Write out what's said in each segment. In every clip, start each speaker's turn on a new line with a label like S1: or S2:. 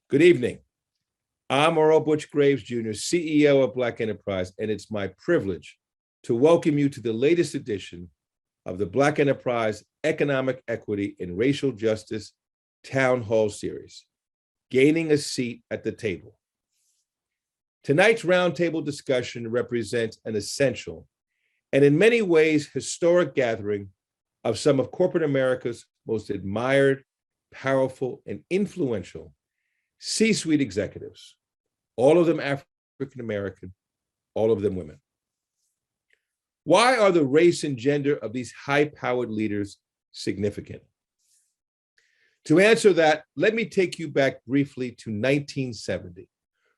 S1: Good evening. I'm Earl Butch Graves Jr., CEO of Black Enterprise, and it's my privilege to welcome you to the latest edition of the Black Enterprise Economic Equity and Racial Justice Town Hall Series, Gaining a Seat at the Table. Tonight's roundtable discussion represents an essential and in many ways historic gathering of some of corporate America's most admired, powerful, and influential C-suite executives, all of them African American, all of them women. Why are the race and gender of these high-powered leaders significant? To answer that, let me take you back briefly to 1970,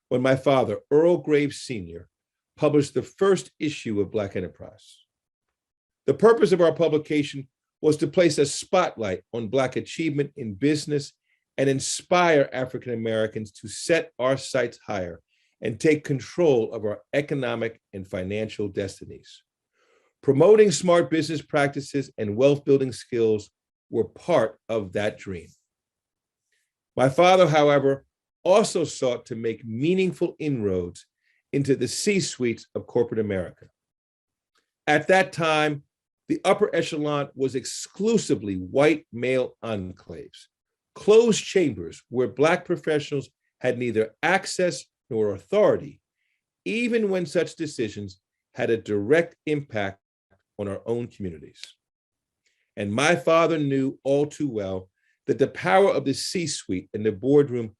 S1: when my father, Earl Graves Sr., published the first issue of Black Enterprise. The purpose of our publication was to place a spotlight on Black achievement in business and inspire African Americans to set our sights higher and take control of our economic and financial destinies. Promoting smart business practices and wealth-building skills were part of that dream. My father, however, also sought to make meaningful inroads into the C-suites of corporate America. At that time, the upper echelon was exclusively white male enclaves, closed chambers where Black professionals had neither access nor authority, even when such decisions had a direct impact on our own communities. And my father knew all too well that the power of the C-suite and the boardroom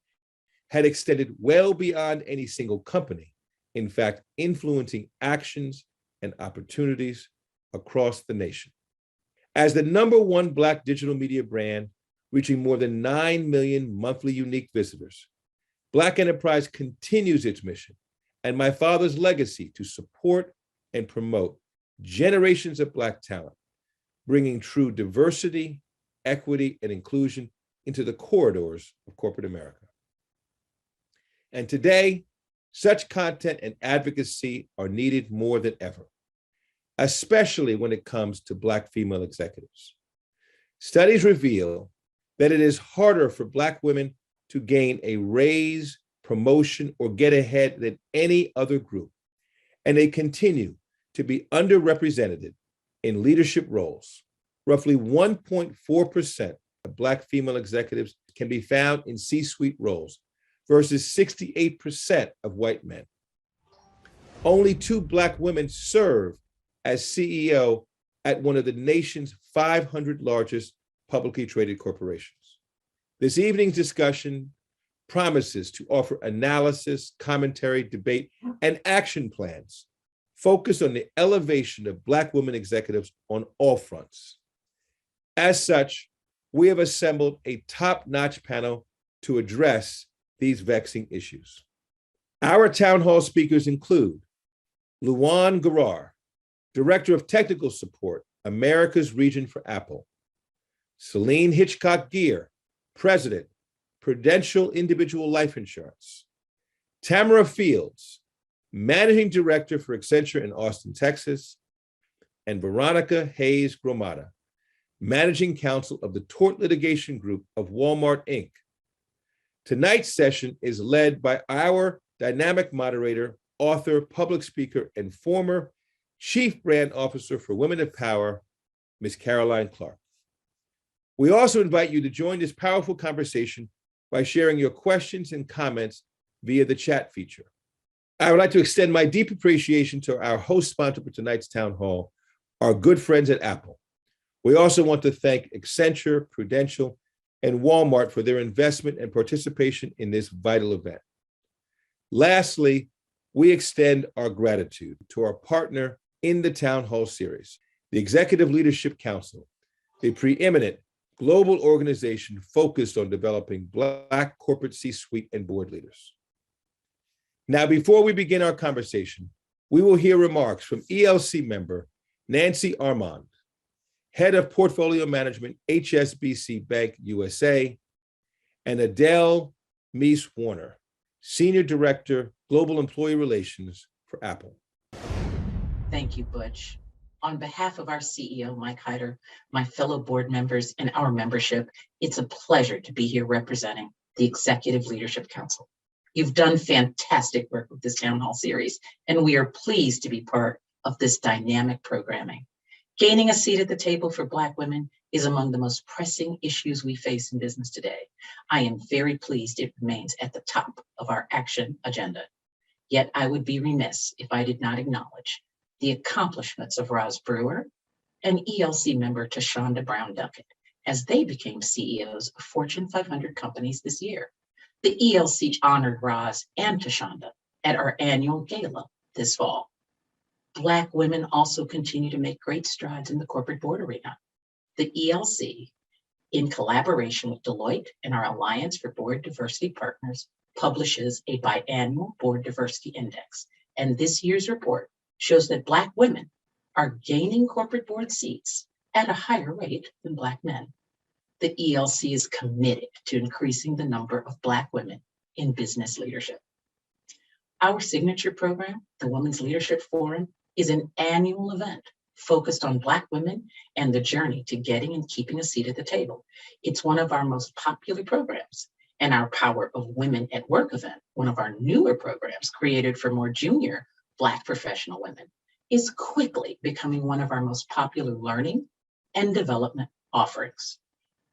S1: had extended well beyond any single company, in fact, influencing actions and opportunities across the nation. As the #1 Black digital media brand, reaching more than 9 million monthly unique visitors, Black Enterprise continues its mission and my father's legacy to support and promote generations of Black talent, bringing true diversity, equity, and inclusion into the corridors of corporate America. And today, such content and advocacy are needed more than ever, especially when it comes to Black female executives. Studies reveal that it is harder for Black women to gain a raise, promotion, or get ahead than any other group, and they continue to be underrepresented in leadership roles. Roughly 1.4% of Black female executives can be found in C-suite roles versus 68% of white men. Only 2 Black women serve as CEO at one of the nation's 500 largest publicly traded corporations. This evening's discussion promises to offer analysis, commentary, debate, and action plans focused on the elevation of Black women executives on all fronts. As such, we have assembled a top-notch panel to address these vexing issues. Our town hall speakers include Luan Garar, Director of Technical Support, America's Region for Apple; Celine Hitchcock-Gear, President, Prudential Individual Life Insurance; Tamara Fields, Managing Director for Accenture in Austin, Texas; and Veronica Hayes Gromada, Managing Counsel of the Tort Litigation Group of Walmart, Inc. Tonight's session is led by our dynamic moderator, author, public speaker, and former Chief Brand Officer for Women of Power, Ms. Caroline Clark. We also invite you to join this powerful conversation by sharing your questions and comments via the chat feature. I would like to extend my deep appreciation to our host sponsor for tonight's town hall, our good friends at Apple. We also want to thank Accenture, Prudential, and Walmart for their investment and participation in this vital event. Lastly, we extend our gratitude to our partner in the Town Hall series, the Executive Leadership Council, the preeminent global organization focused on developing Black corporate C-suite and board leaders. Now, before we begin our conversation, we will hear remarks from ELC member Nancy Armand, Head of Portfolio Management, HSBC Bank USA, and Adele Meese-Warner, Senior Director, Global Employee Relations for Apple.
S2: Thank you, Butch. On behalf of our CEO, Mike Hyder, my fellow board members, and our membership, it's a pleasure to be here representing the Executive Leadership Council. You've done fantastic work with this town hall series, and we are pleased to be part of this dynamic programming. Gaining a seat at the table for Black women is among the most pressing issues we face in business today. I am very pleased it remains at the top of our action agenda. Yet I would be remiss if I did not acknowledge the accomplishments of Roz Brewer and ELC member Tashonda Brown Duckett as they became CEOs of Fortune 500 companies this year. The ELC honored Roz and Tashonda at our annual gala this fall. Black women also continue to make great strides in the corporate board arena. The ELC, in collaboration with Deloitte and our Alliance for Board Diversity Partners, publishes a biannual board diversity index. And this year's report shows that Black women are gaining corporate board seats at a higher rate than Black men. The ELC is committed to increasing the number of Black women in business leadership. Our signature program, the Women's Leadership Forum, is an annual event focused on Black women and the journey to getting and keeping a seat at the table. It's one of our most popular programs, and our Power of Women at Work event, one of our newer programs created for more junior Black professional women, is quickly becoming one of our most popular learning and development offerings.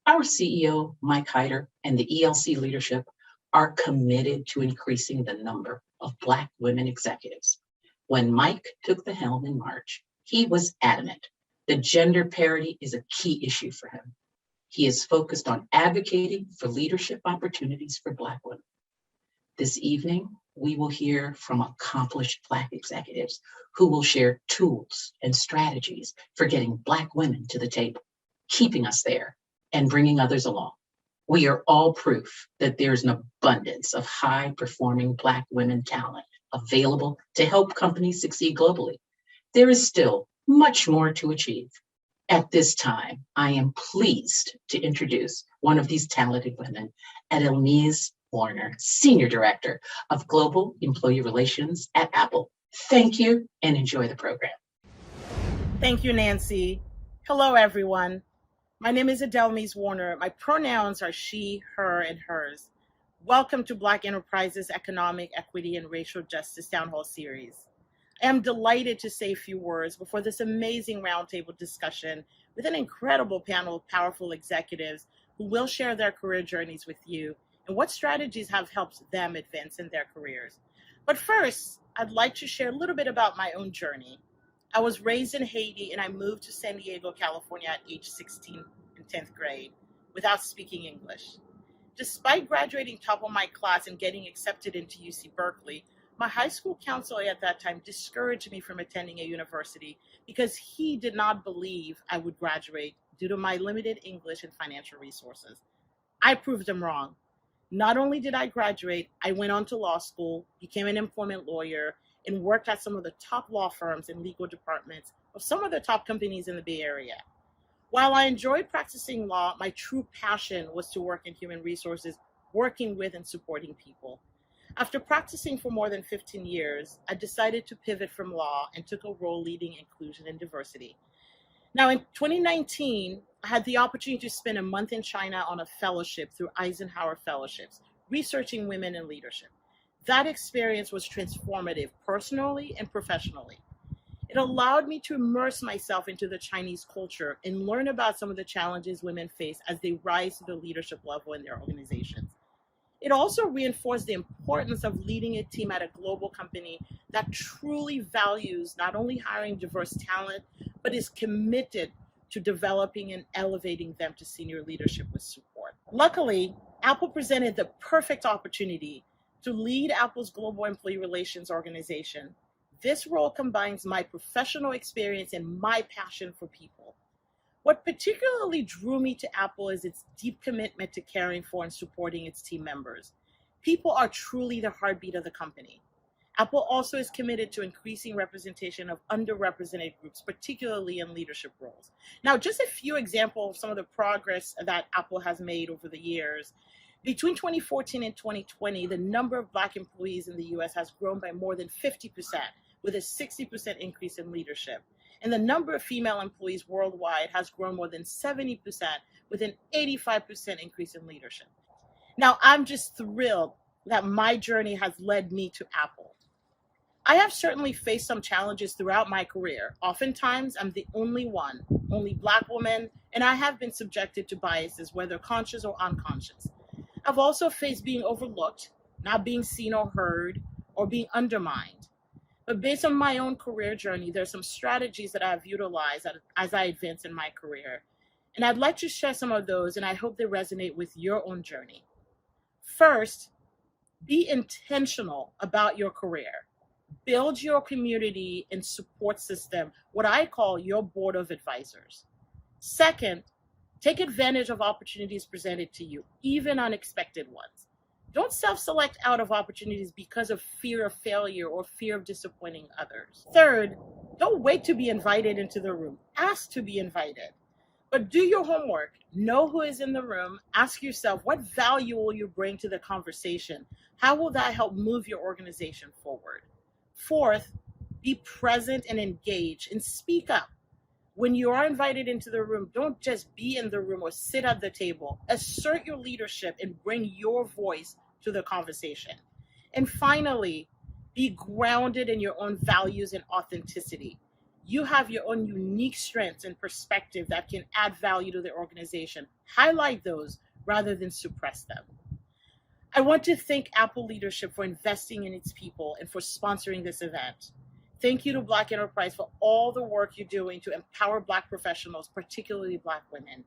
S2: Our CEO, Mike Hyder, and the ELC leadership are committed to increasing the number of Black women executives. When Mike took the helm in March, he was adamant that gender parity is a key issue for him. He is focused on advocating for leadership opportunities for Black women. This evening, we will hear from accomplished Black executives who will share tools and strategies for getting Black women to the table, keeping us there, and bringing others along. We are all proof that there's an abundance of high-performing Black women talent available to help companies succeed globally. There is still much more to achieve. At this time, I am pleased to introduce one of these talented women, Edelmise Warner, Senior Director of Global Employee Relations at Apple. Thank you and enjoy the program.
S3: Thank you, Nancy. Hello, everyone. My name is Edelmise Warner. My pronouns are she, her, and hers. Welcome to Black Enterprises Economic Equity and Racial Justice Town Hall Series. I am delighted to say a few words before this amazing roundtable discussion with an incredible panel of powerful executives who will share their career journeys with you and what strategies have helped them advance in their careers. But first, I'd like to share a little bit about my own journey. I was raised in Haiti and I moved to San Diego, California at age 16 in 10th grade without speaking English. Despite graduating top of my class and getting accepted into UC Berkeley, my high school counselor at that time discouraged me from attending a university because he did not believe I would graduate due to my limited English and financial resources. I proved him wrong. Not only did I graduate, I went on to law school, became an employment lawyer, and worked at some of the top law firms and legal departments of some of the top companies in the Bay Area. While I enjoyed practicing law, my true passion was to work in human resources, working with and supporting people. After practicing for more than 15 years, I decided to pivot from law and took a role leading inclusion and diversity. Now, in 2019, I had the opportunity to spend a month in China on a fellowship through Eisenhower Fellowships, researching women in leadership. That experience was transformative personally and professionally. It allowed me to immerse myself into the Chinese culture and learn about some of the challenges women face as they rise to the leadership level in their organizations. It also reinforced the importance of leading a team at a global company that truly values not only hiring diverse talent, but is committed to developing and elevating them to senior leadership with support. Luckily, Apple presented the perfect opportunity to lead Apple's global employee relations organization. This role combines my professional experience and my passion for people. What particularly drew me to Apple is its deep commitment to caring for and supporting its team members. People are truly the heartbeat of the company. Apple also is committed to increasing representation of underrepresented groups, particularly in leadership roles. Now, just a few examples of some of the progress that Apple has made over the years. Between 2014 and 2020, the number of Black employees in the US has grown by more than 50%, with a 60% increase in leadership. And the number of female employees worldwide has grown more than 70%, with an 85% increase in leadership. Now, I'm just thrilled that my journey has led me to Apple. I have certainly faced some challenges throughout my career. Oftentimes, I'm the only one, only Black woman, and I have been subjected to biases, whether conscious or unconscious. I've also faced being overlooked, not being seen or heard, or being undermined. But based on my own career journey, there's some strategies that I've utilized as I advance in my career. And I'd like to share some of those, and I hope they resonate with your own journey. First, be intentional about your career. Build your community and support system, what I call your board of advisors. Second, take advantage of opportunities presented to you, even unexpected ones. Don't self-select out of opportunities because of fear of failure or fear of disappointing others. Third, don't wait to be invited into the room. Ask to be invited. But do your homework. Know who is in the room. Ask yourself, what value will you bring to the conversation? How will that help move your organization forward? Fourth, be present and engage and speak up. When you are invited into the room, don't just be in the room or sit at the table. Assert your leadership and bring your voice to the conversation. And finally, be grounded in your own values and authenticity. You have your own unique strengths and perspective that can add value to the organization. Highlight those rather than suppress them. I want to thank Apple leadership for investing in its people and for sponsoring this event. Thank you to Black Enterprise for all the work you're doing to empower Black professionals, particularly Black women.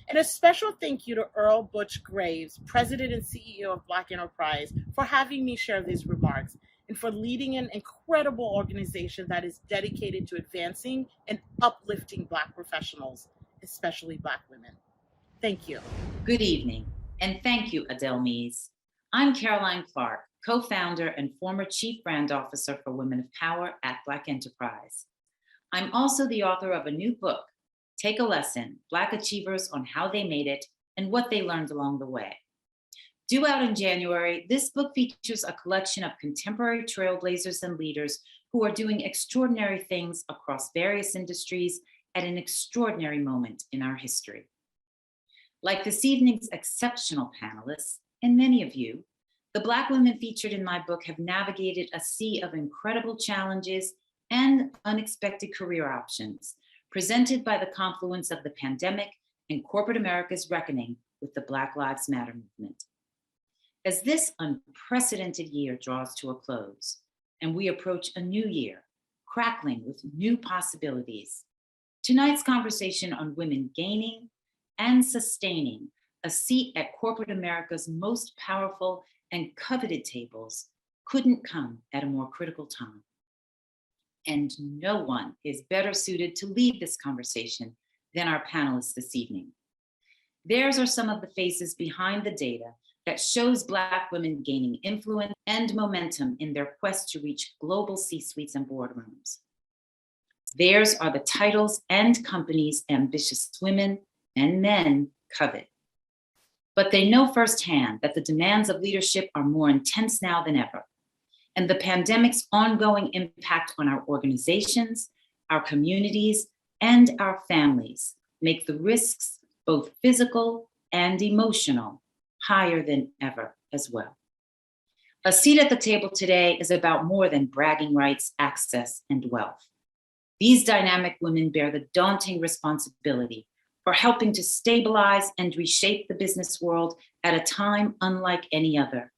S3: And a special thank you to Earl Butch Graves, President and CEO of Black Enterprise, for having me share these remarks and for leading an incredible organization that is dedicated to advancing and uplifting Black professionals, especially Black women. Thank you.
S4: Good evening, and thank you, Adelmise. I'm Caroline Clark, co-founder and former Chief Brand Officer for Women of Power at Black Enterprise. I'm also the author of a new book, Take a Lesson, Black Achievers on How They Made It and What They Learned Along the Way. Due out in January, this book features a collection of contemporary trailblazers and leaders who are doing extraordinary things across various industries at an extraordinary moment in our history. Like this evening's exceptional panelists, and many of you, the Black women featured in my book have navigated a sea of incredible challenges and unexpected career options presented by the confluence of the pandemic and corporate America's reckoning with the Black Lives Matter movement. As this unprecedented year draws to a close and we approach a new year, crackling with new possibilities, tonight's conversation on women gaining and sustaining a seat at corporate America's most powerful and coveted tables couldn't come at a more critical time. And no one is better suited to lead this conversation than our panelists this evening. Theirs are some of the faces behind the data that shows Black women gaining influence and momentum in their quest to reach global C-suites and boardrooms. Theirs are the titles and companies ambitious women and men covet. But they know firsthand that the demands of leadership are more intense now than ever. And the pandemic's ongoing impact on our organizations, our communities, and our families make the risks, both physical and emotional, higher than ever as well. A seat at the table today is about more than bragging rights, access, and wealth. These dynamic women bear the daunting responsibility for helping to stabilize and reshape the business world at a time unlike any other.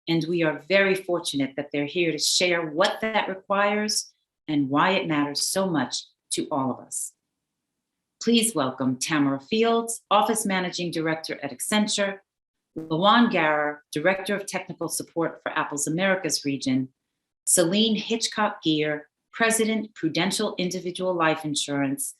S4: And we are very fortunate that they're here to share what that requires and why it matters so much to all of us. Please welcome Tamara Fields, Office Managing Director at Accenture, Lawan Garer, Director of Technical Support for Apple's Americas region, Celine Hitchcock-Gear, President, Prudential Individual Life Insurance,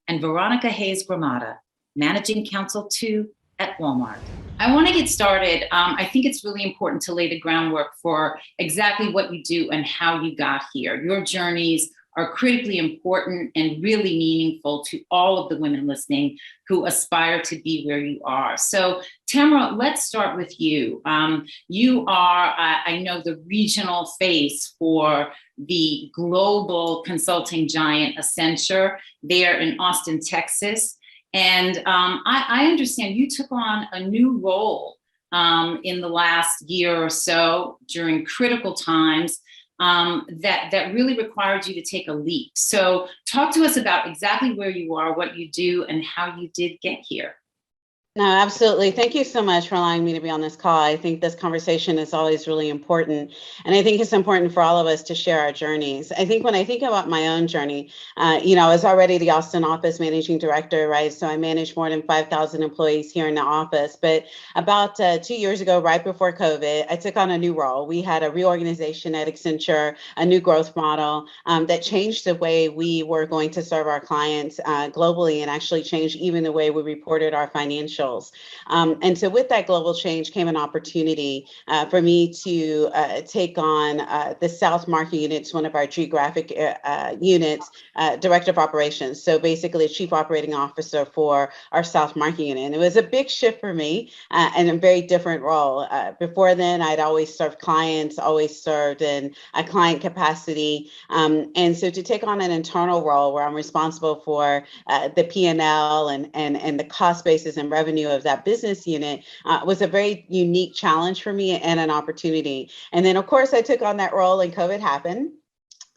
S4: and Veronica Hayes-Gramada, Managing Counsel 2 at Walmart. I want to get started. I think it's really important to lay the groundwork for exactly what you do and how you got here. Your journeys are critically important and really meaningful to all of the women listening who aspire to be where you are. So Tamara, let's start with you. You are, I know, the regional face for the global consulting giant Accenture there in Austin, Texas. And I understand you took on a new role in the last year or so during critical times that really required you to take a leap. So talk to us about exactly where you are, what you do, and how you did get here.
S5: No, absolutely. Thank you so much for allowing me to be on this call. I think this conversation is always really important. And I think it's important for all of us to share our journeys. I think when I think about my own journey, I was already the Austin office managing director, right? So I managed more than 5,000 employees here in the office. But about 2 years ago, right before COVID, I took on a new role. We had a reorganization at Accenture, a new growth model that changed the way we were going to serve our clients globally, and actually changed even the way we reported our financials. And so with that global change came an opportunity for me to take on the South Market Units, one of our geographic units, Director of Operations. So basically a Chief Operating Officer for our South Market Unit. And it was a big shift for me and a very different role. Before then, I'd always served clients, always served in a client capacity. And so to take on an internal role where I'm responsible for the P&L and the cost basis and revenue of that business unit was a very unique challenge for me and an opportunity. And then, of course, I took on that role and COVID happened.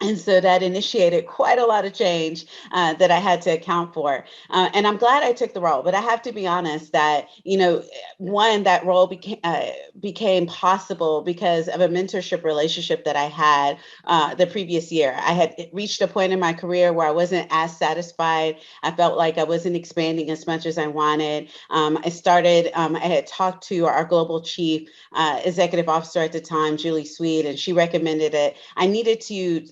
S5: And so that initiated quite a lot of change that I had to account for. And I'm glad I took the role, but I have to be honest that, one, that role became possible because of a mentorship relationship that I had the previous year. I had reached a point in my career where I wasn't as satisfied. I felt like I wasn't expanding as much as I wanted. I had talked to our global chief executive officer at the time, Julie Sweet, and she recommended it. I needed to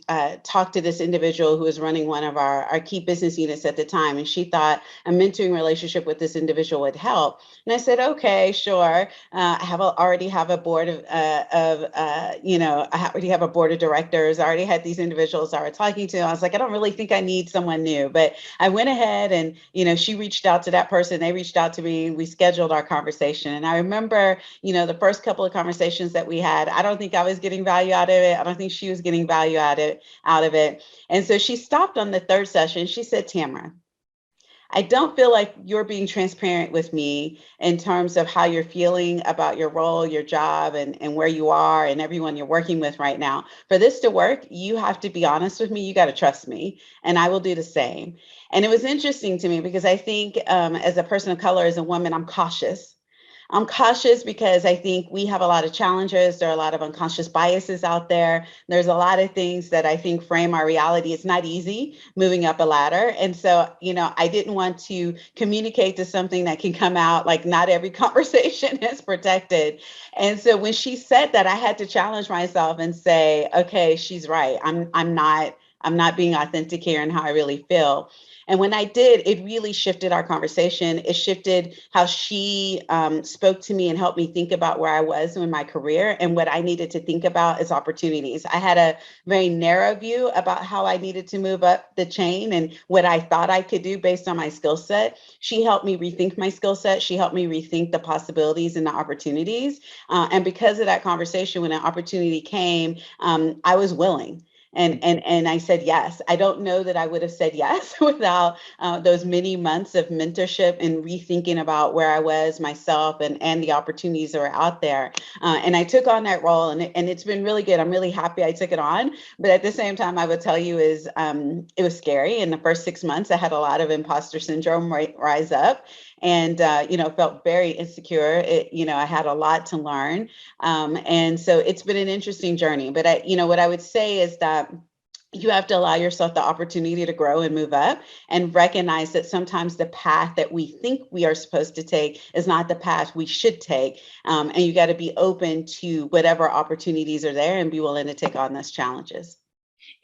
S5: talk to this individual who was running one of our key business units at the time, and she thought a mentoring relationship with this individual would help. And I said, okay, sure. I already have a board I already have a board of directors. I already had these individuals I was talking to. I was like, I don't really think I need someone new, but I went ahead and, she reached out to that person. They reached out to me. We scheduled our conversation. And I remember, the first couple of conversations that we had, I don't think I was getting value out of it. I don't think she was getting value out of it. And so she stopped on the third session. She said, Tamara, I don't feel like you're being transparent with me in terms of how you're feeling about your role, your job, and where you are and everyone you're working with right now. For this to work, you have to be honest with me. You got to trust me, and I will do the same. And it was interesting to me because I think as a person of color, as a woman, I'm cautious. I'm cautious because I think we have a lot of challenges. There are a lot of unconscious biases out there. There's a lot of things that I think frame our reality. It's not easy moving up a ladder. And so, I didn't want to communicate to something that can come out like not every conversation is protected. And so when she said that, I had to challenge myself and say, okay, she's right. I'm not being authentic here in how I really feel. And when I did, it really shifted our conversation. It shifted how she spoke to me and helped me think about where I was in my career and what I needed to think about as opportunities. I had a very narrow view about how I needed to move up the chain and what I thought I could do based on my skill set. She helped me rethink my skill set. She helped me rethink the possibilities and the opportunities. And because of that conversation, when an opportunity came, I was willing. And I said yes. I don't know that I would have said yes without those many months of mentorship and rethinking about where I was myself and the opportunities that were out there. And I took on that role, and it's been really good. I'm really happy I took it on. But at the same time, I would tell you it was scary. In the first 6 months, I had a lot of imposter syndrome rise up. And, felt very insecure. I had a lot to learn. And so it's been an interesting journey. But, what I would say is that you have to allow yourself the opportunity to grow and move up and recognize that sometimes the path that we think we are supposed to take is not the path we should take. And you got to be open to whatever opportunities are there and be willing to take on those challenges.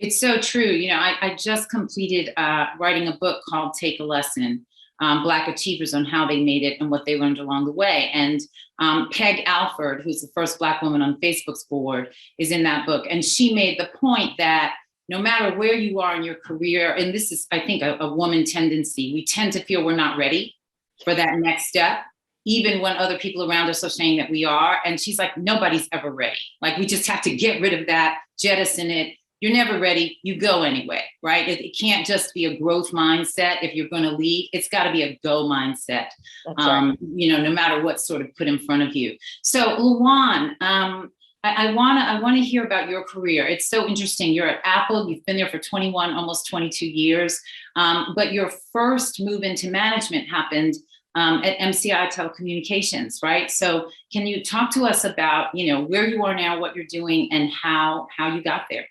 S4: It's so true. I just completed writing a book called Take a Lesson. Black achievers on how they made it and what they learned along the way. And Peg Alford, who's the first Black woman on Facebook's board, is in that book. And she made the point that no matter where you are in your career, and this is, I think, a woman tendency, we tend to feel we're not ready for that next step, even when other people around us are saying that we are. And she's like, nobody's ever ready. Like, we just have to get rid of that, jettison it, you're never ready, you go anyway, right? It can't just be a growth mindset. If you're going to lead, it's got to be a go mindset, no matter what's sort of put in front of you. So Luan, I want to hear about your career. It's so interesting. You're at Apple. You've been there for 21, almost 22 years. But your first move into management happened at MCI Telecommunications, right? So can you talk to us about, where you are now, what you're doing, and how you got there?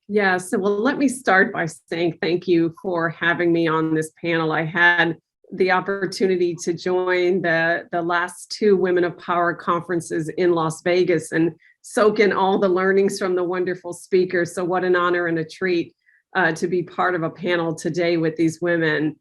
S6: Yeah, so let me start by saying thank you for having me on this panel. I had the opportunity to join the last 2 Women of Power conferences in Las Vegas and soak in all the learnings from the wonderful speakers. So what an honor and a treat to be part of a panel today with these women.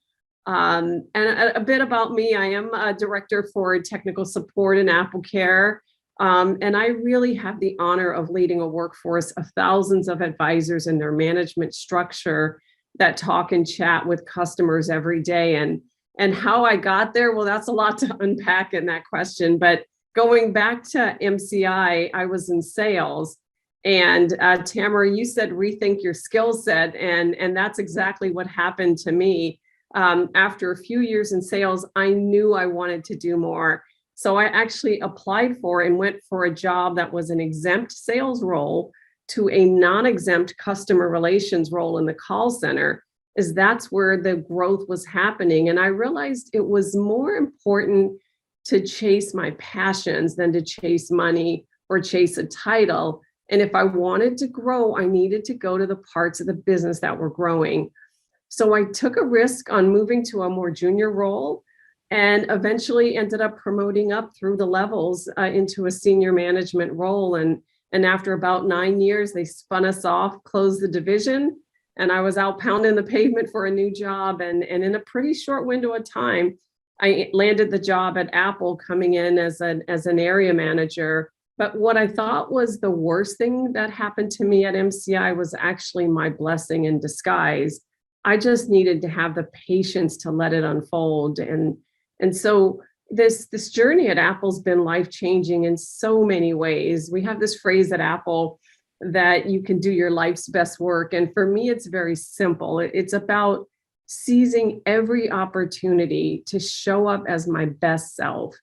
S6: And a bit about me, I am a director for technical support in Apple Care. And I really have the honor of leading a workforce of thousands of advisors in their management structure that talk and chat with customers every day. And how I got there, well, that's a lot to unpack in that question. But going back to MCI, I was in sales. And Tamara, you said rethink your skill set. And that's exactly what happened to me. After a few years in sales, I knew I wanted to do more. So I actually applied for and went for a job that was an exempt sales role to a non-exempt customer relations role in the call center, as that's where the growth was happening. And I realized it was more important to chase my passions than to chase money or chase a title. And if I wanted to grow, I needed to go to the parts of the business that were growing. So I took a risk on moving to a more junior role and eventually ended up promoting up through the levels into a senior management role. And after about 9 years, they spun us off, closed the division, and I was out pounding the pavement for a new job. And in a pretty short window of time, I landed the job at Apple, coming in as an area manager. But what I thought was the worst thing that happened to me at MCI was actually my blessing in disguise. I just needed to have the patience to let it unfold. And so this journey at Apple's been life-changing in so many ways. We have this phrase at Apple that you can do your life's best work. And for me, it's very simple. It's about seizing every opportunity to show up as my best self.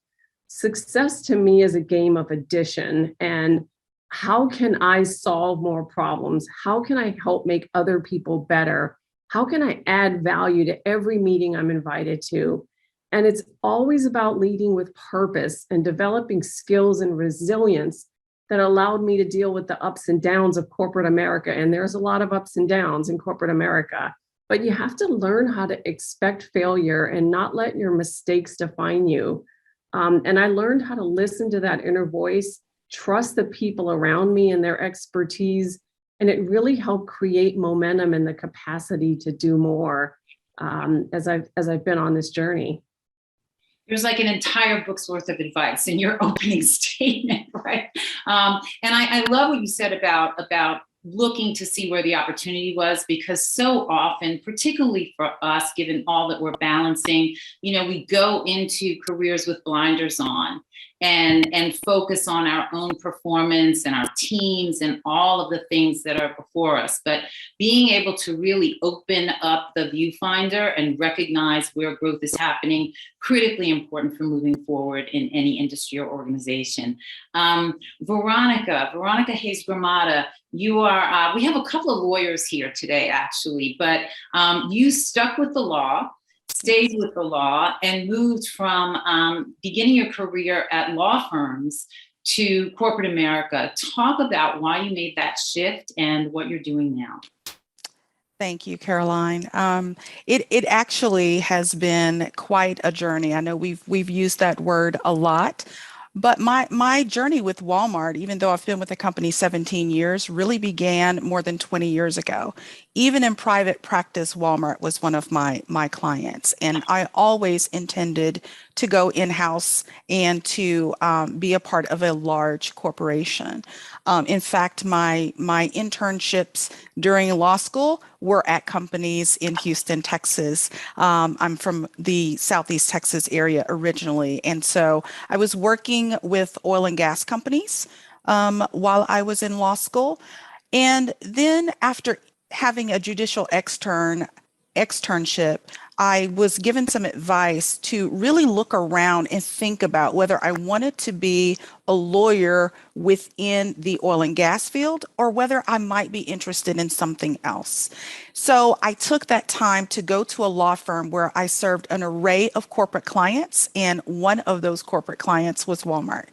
S6: Success to me is a game of addition. And how can I solve more problems? How can I help make other people better? How can I add value to every meeting I'm invited to? And it's always about leading with purpose and developing skills and resilience that allowed me to deal with the ups and downs of corporate America. And there's a lot of ups and downs in corporate America, but you have to learn how to expect failure and not let your mistakes define you. And I learned how to listen to that inner voice, trust the people around me and their expertise, and it really helped create momentum and the capacity to do more as I've been on this journey.
S4: There's like an entire book's worth of advice in your opening statement, right? And I love what you said about looking to see where the opportunity was, because so often, particularly for us, given all that we're balancing, we go into careers with blinders on and focus on our own performance and our teams and all of the things that are before us. But being able to really open up the viewfinder and recognize where growth is happening, critically important for moving forward in any industry or organization. Veronica Hayes-Gramada, you are, we have a couple of lawyers here today, actually, but you stuck with the law, stayed with the law, and moved from beginning your career at law firms to corporate America. Talk about why you made that shift and what you're doing now.
S7: Thank you, Caroline. It actually has been quite a journey. I know we've used that word a lot, but my journey with Walmart, even though I've been with the company 17 years, really began more than 20 years ago. Even in private practice, Walmart was one of my clients, and I always intended to go in-house and to be a part of a large corporation. In fact, my internships during law school were at companies in Houston, Texas. I'm from the Southeast Texas area originally, and so I was working with oil and gas companies while I was in law school. And then after having a judicial externship, I was given some advice to really look around and think about whether I wanted to be a lawyer within the oil and gas field or whether I might be interested in something else. So I took that time to go to a law firm where I served an array of corporate clients, and one of those corporate clients was Walmart.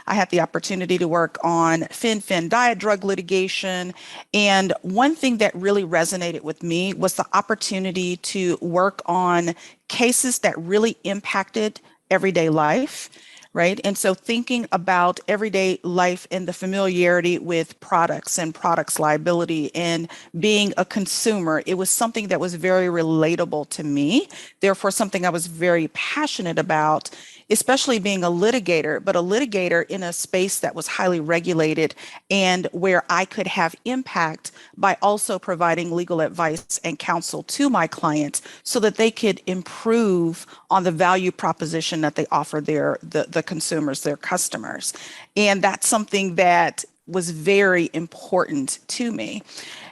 S7: I had the opportunity to work on fin diet drug litigation. And one thing that really resonated with me was the opportunity to work on cases that really impacted everyday life. Right. And so thinking about everyday life and the familiarity with products and products liability and being a consumer, it was something that was very relatable to me. Therefore, something I was very passionate about, especially being a litigator, but a litigator in a space that was highly regulated and where I could have impact by also providing legal advice and counsel to my clients so that they could improve on the value proposition that they offer the consumers, their customers. And that's something that was very important to me.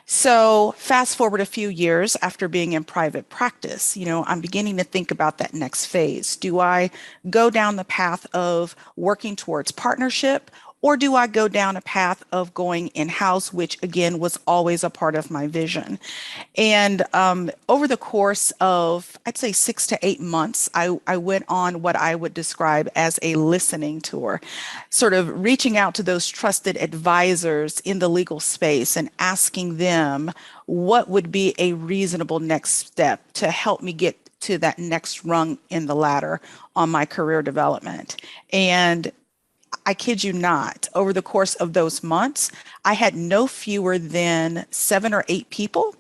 S7: So fast forward a few years after being in private practice, I'm beginning to think about that next phase. Do I go down the path of working towards partnership, or do I go down a path of going in-house, which again was always a part of my vision? And over the course of, I'd say 6 to 8 months, I went on what I would describe as a listening tour, sort of reaching out to those trusted advisors in the legal space and asking them what would be a reasonable next step to help me get to that next rung in the ladder on my career development. And I kid you not, over the course of those months, I had no fewer than 7 or 8 people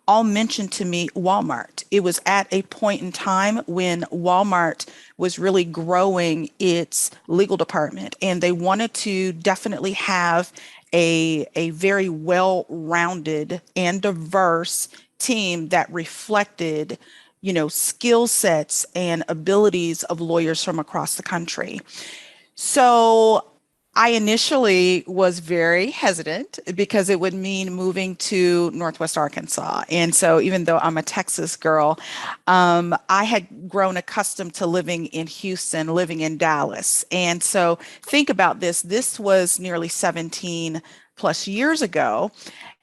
S7: all mentioned to me Walmart. It was at a point in time when Walmart was really growing its legal department, and they wanted to definitely have a very well-rounded and diverse team that reflected skill sets and abilities of lawyers from across the country. So I initially was very hesitant because it would mean moving to Northwest Arkansas. And so even though I'm a Texas girl, I had grown accustomed to living in Houston, living in Dallas. And so think about this. This was nearly 17 plus years ago.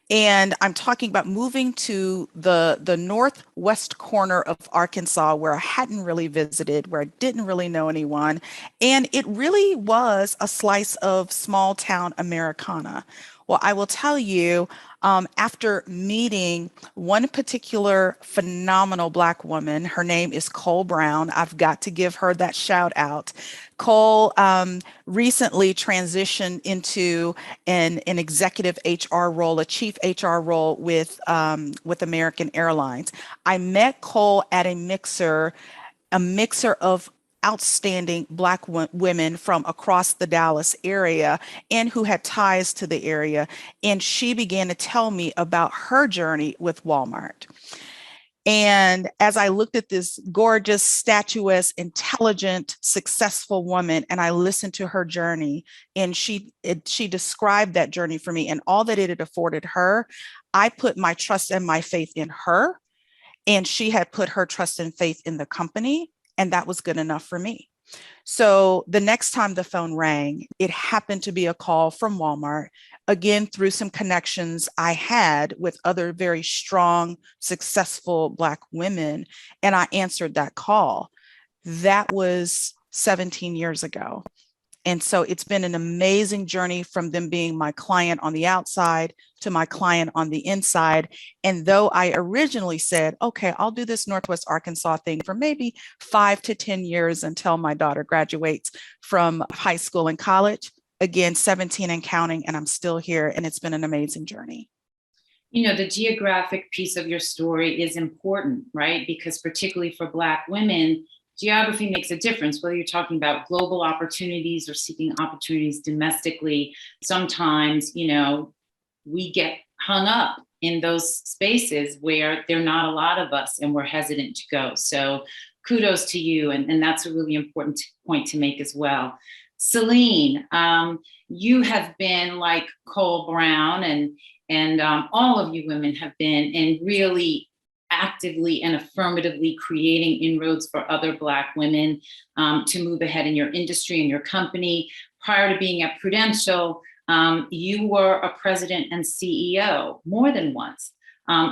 S7: And I'm talking about moving to the northwest corner of Arkansas, where I hadn't really visited, where I didn't really know anyone. And it really was a slice of small town Americana. Well, I will tell you, after meeting one particular phenomenal Black woman, her name is Cole Brown. I've got to give her that shout out. Cole recently transitioned into an executive HR role, a chief HR role with American Airlines. I met Cole at a mixer of outstanding Black women from across the Dallas area and who had ties to the area. And she began to tell me about her journey with Walmart. And as I looked at this gorgeous, statuesque, intelligent, successful woman, and I listened to her journey, and she described that journey for me and all that it had afforded her, I put my trust and my faith in her, and she had put her trust and faith in the company, and that was good enough for me. So the next time the phone rang, it happened to be a call from Walmart, again, through some connections I had with other very strong, successful Black women. And I answered that call. That was 17 years ago. And so it's been an amazing journey from them being my client on the outside to my client on the inside. And though I originally said, okay, I'll do this Northwest Arkansas thing for maybe 5 to 10 years until my daughter graduates from high school and college, again, 17 and counting, and I'm still here. And it's been an amazing journey.
S4: The geographic piece of your story is important, right? Because particularly for Black women, geography makes a difference, whether you're talking about global opportunities or seeking opportunities domestically. Sometimes, we get hung up in those spaces where there are not a lot of us and we're hesitant to go. So kudos to you. And that's a really important point to make as well. Celine, you have been like Cole Brown and all of you women have been, and really actively and affirmatively creating inroads for other Black women to move ahead in your industry and your company. Prior to being at Prudential, you were a president and CEO more than once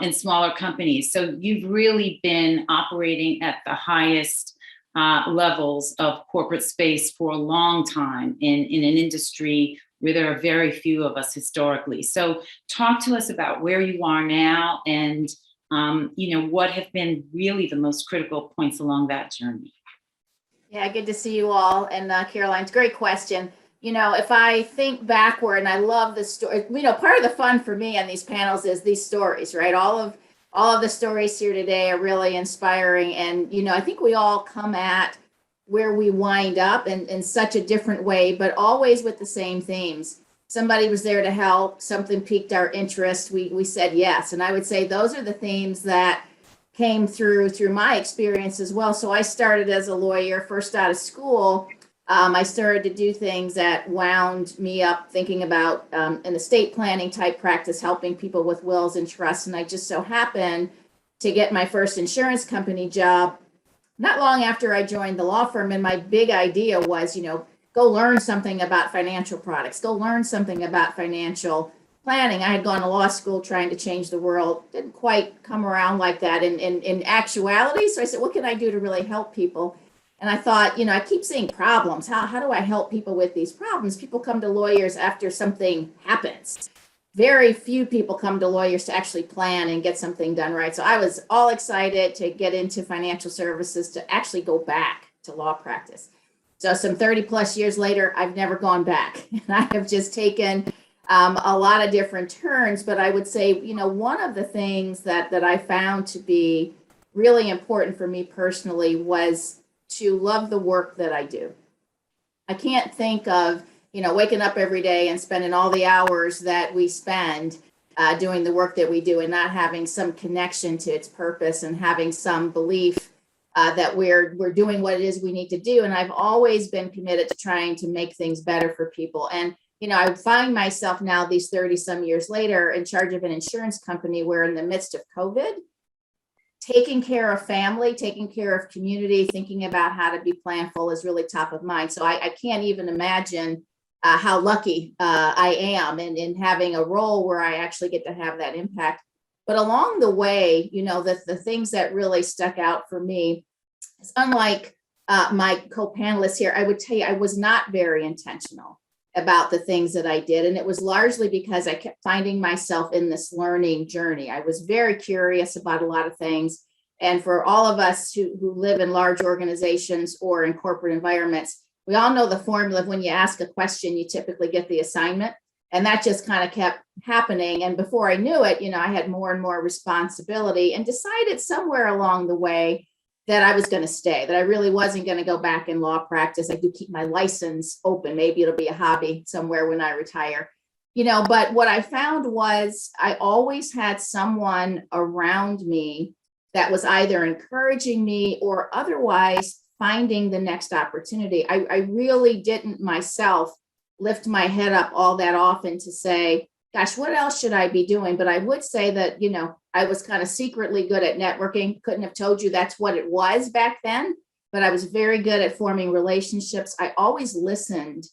S4: in smaller companies. So you've really been operating at the highest levels of corporate space for a long time in an industry where there are very few of us historically. So talk to us about where you are now and what have been really the most critical points along that journey.
S8: Yeah, good to see you all. And Caroline, it's a great question. If I think backward, and I love the story, part of the fun for me on these panels is these stories, right? All of the stories here today are really inspiring. And, I think we all come at where we wind up in such a different way, but always with the same themes. Somebody was there to help, something piqued our interest. We said yes. And I would say those are the themes that came through my experience as well. So I started as a lawyer, first out of school. I started to do things that wound me up thinking about an estate planning type practice, helping people with wills and trusts. And I just so happened to get my first insurance company job not long after I joined the law firm. And my big idea was, go learn something about financial products, go learn something about financial planning. I had gone to law school trying to change the world, didn't quite come around like that in actuality. So I said, what can I do to really help people? And I thought, I keep seeing problems. How do I help people with these problems? People come to lawyers after something happens. Very few people come to lawyers to actually plan and get something done right. So I was all excited to get into financial services, to actually go back to law practice. So some 30 plus years later, I've never gone back. And I have just taken a lot of different turns. But I would say, one of the things that I found to be really important for me personally was to love the work that I do. I can't think of, waking up every day and spending all the hours that we spend doing the work that we do and not having some connection to its purpose and having some belief that we're doing what it is we need to do. And I've always been committed to trying to make things better for people. And, I find myself now, these 30 some years later, in charge of an insurance company where in the midst of COVID, taking care of family, taking care of community, thinking about how to be planful is really top of mind. So I can't even imagine how lucky I am in having a role where I actually get to have that impact. But along the way, the things that really stuck out for me is, unlike my co-panelists here, I would tell you I was not very intentional about the things that I did. And it was largely because I kept finding myself in this learning journey. I was very curious about a lot of things. And for all of us who live in large organizations or in corporate environments, we all know the formula of when you ask a question, you typically get the assignment. And that just kind of kept happening. And before I knew it, I had more and more responsibility and decided somewhere along the way that I was going to stay, that I really wasn't going to go back in law practice. I do keep my license open. Maybe it'll be a hobby somewhere when I retire, but what I found was I always had someone around me that was either encouraging me or otherwise finding the next opportunity. I really didn't myself lift my head up all that often to say, gosh, what else should I be doing? But I would say that, I was kind of secretly good at networking. Couldn't have told you that's what it was back then, but I was very good at forming relationships. I always listened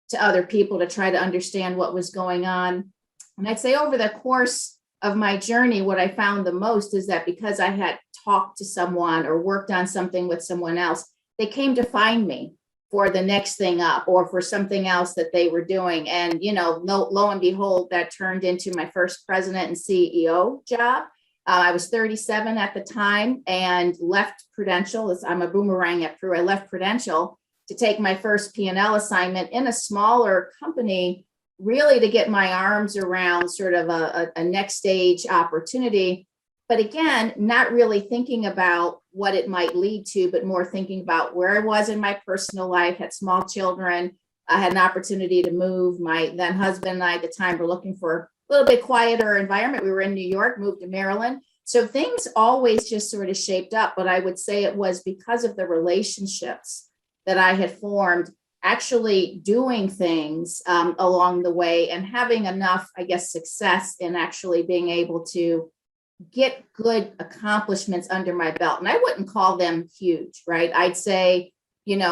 S8: to other people to try to understand what was going on. And I'd say over the course of my journey, what I found the most is that because I had talked to someone or worked on something with someone else, they came to find me for the next thing up or for something else that they were doing. And, lo and behold, that turned into my first president and CEO job. I was 37 at the time and left Prudential. I'm a boomerang at Pru. I left Prudential to take my first P&L assignment in a smaller company, really to get my arms around sort of a next stage opportunity. But again, not really thinking about what it might lead to, but more thinking about where I was in my personal life, had small children. I had an opportunity to move. My then husband and I at the time were looking for a little bit quieter environment. We were in New York, moved to Maryland. So things always just sort of shaped up. But I would say it was because of the relationships that I had formed actually doing things along the way and having enough, I guess, success in actually being able to get good accomplishments under my belt. And I wouldn't call them huge, right? I'd say,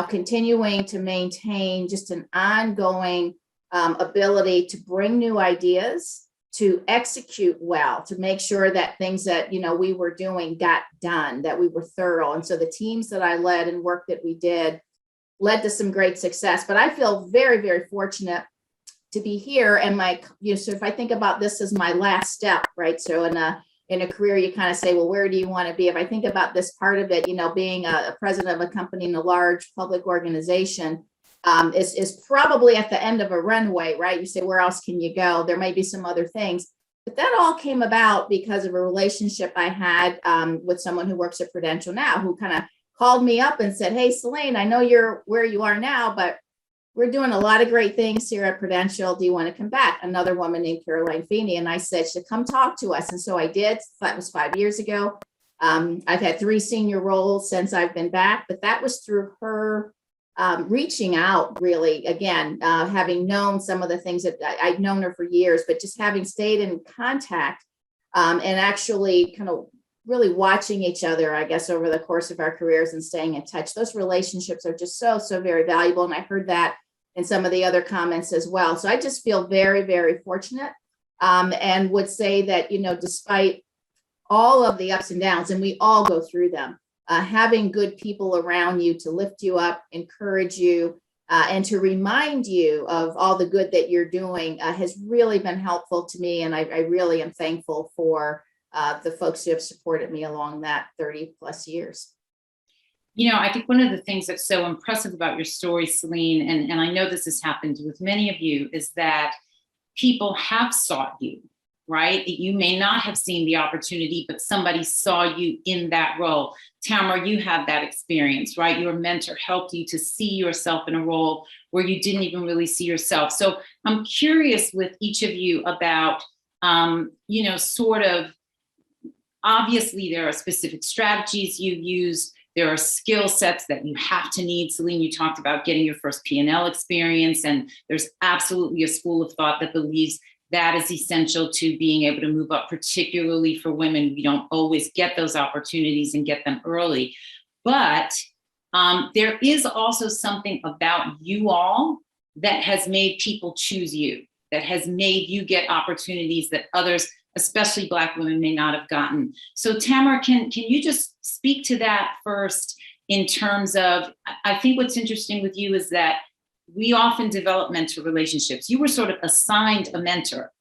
S8: continuing to maintain just an ongoing ability to bring new ideas, to execute well, to make sure that things that, we were doing got done, that we were thorough. And so the teams that I led and work that we did led to some great success. But I feel very, very fortunate to be here. And so if I think about this as my last step, right? So in a career, you kind of say, well, where do you want to be? If I think about this part of it, being a president of a company in a large public organization is probably at the end of a runway, right? You say, where else can you go? There may be some other things. But that all came about because of a relationship I had with someone who works at Prudential now, who kind of called me up and said, hey, Celine, I know you're where you are now, but we're doing a lot of great things here at Prudential. Do you want to come back? Another woman named Caroline Feeney. And I said, she come talk to us. And so I did. That was 5 years ago. I've had 3 senior roles since I've been back, but that was through her reaching out, really, again, having known some of the things that I'd known her for years, but just having stayed in contact and actually kind of really watching each other, I guess, over the course of our careers and staying in touch. Those relationships are just so very valuable. And I heard that in some of the other comments as well. So I just feel very, very fortunate and would say that, despite all of the ups and downs, and we all go through them, having good people around you to lift you up, encourage you, and to remind you of all the good that you're doing has really been helpful to me. And I really am thankful for the folks who have supported me along that 30 plus years.
S4: I think one of the things that's so impressive about your story, Celine, and I know this has happened with many of you, is that people have sought you, right? You may not have seen the opportunity, but somebody saw you in that role. Tamara, you have that experience, right? Your mentor helped you to see yourself in a role where you didn't even really see yourself. So I'm curious with each of you about, sort of, obviously there are specific strategies you've used. There are skill sets that you have to need. Celine, you talked about getting your first P&L experience, and there's absolutely a school of thought that believes that is essential to being able to move up, particularly for women. We don't always get those opportunities and get them early. But there is also something about you all that has made people choose you, that has made you get opportunities that others, especially Black women, may not have gotten. So Tamara, can you just speak to that first in terms of, I think what's interesting with you is that we often develop mentor relationships. You were sort of assigned a mentor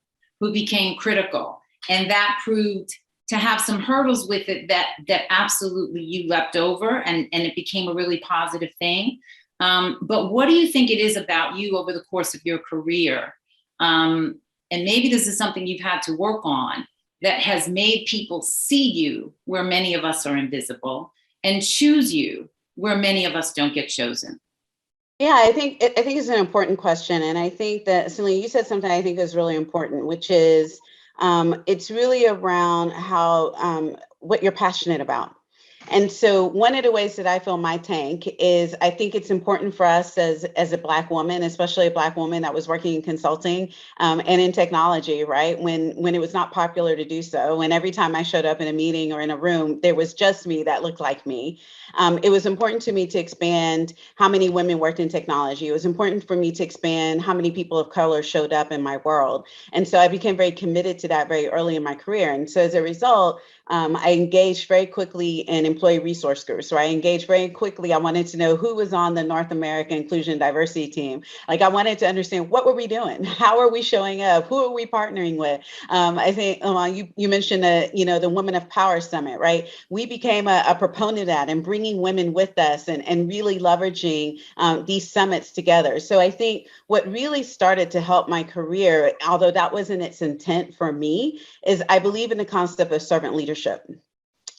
S4: who became critical, and that proved to have some hurdles with it that absolutely you leapt over, and it became a really positive thing. But what do you think it is about you over the course of your career? And maybe this is something you've had to work on that has made people see you where many of us are invisible and choose you where many of us don't get chosen.
S5: Yeah, I think it's an important question. And I think that, Celine, you said something I think is really important, which is it's really around how what you're passionate about. And so one of the ways that I fill my tank is I think it's important for us as a Black woman, especially a Black woman that was working in consulting and in technology, right? When it was not popular to do so, and every time I showed up in a meeting or in a room, there was just me that looked like me. It was important to me to expand how many women worked in technology. It was important for me to expand how many people of color showed up in my world. And so I became very committed to that very early in my career. And so as a result, I engaged very quickly in employee resource groups, right? I engaged very quickly. I wanted to know who was on the North America Inclusion and Diversity team. Like, I wanted to understand, what were we doing? How are we showing up? Who are we partnering with? I think you mentioned the Women of Power Summit, right? We became a proponent of that and bringing women with us and really leveraging these summits together. So I think what really started to help my career, although that wasn't its intent for me, is I believe in the concept of servant leadership.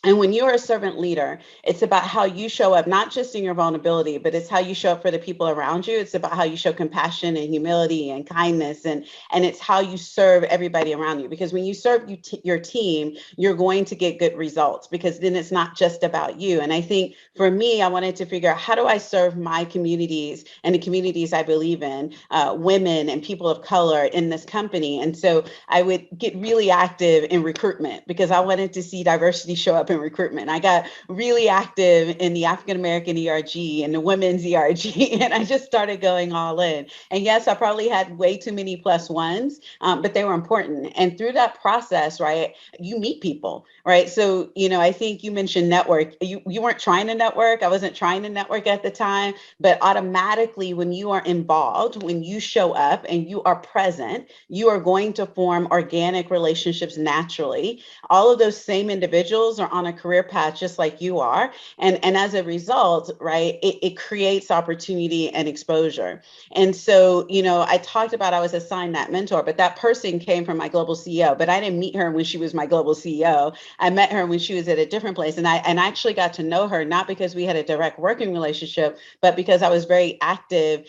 S5: And when you're a servant leader, it's about how you show up, not just in your vulnerability, but it's how you show up for the people around you. It's about how you show compassion and humility and kindness, and it's how you serve everybody around you. Because when you serve your team, you're going to get good results, because then it's not just about you. And I think for me, I wanted to figure out, how do I serve my communities and the communities I believe in, women and people of color in this company? And so I would get really active in recruitment, because I wanted to see diversity show up in recruitment. I got really active in the African American ERG and the women's ERG, and I just started going all in. And yes, I probably had way too many plus ones, but they were important. And through that process, right, you meet people, right? So, I think you mentioned network. You weren't trying to network. I wasn't trying to network at the time, but automatically when you are involved, when you show up and you are present, you are going to form organic relationships naturally. All of those same individuals are on a career path just like you are. And as a result, right, it creates opportunity and exposure. And so, I talked about, I was assigned that mentor, but that person came from my global CEO, but I didn't meet her when she was my global CEO. I met her when she was at a different place. And I actually got to know her, not because we had a direct working relationship, but because I was very active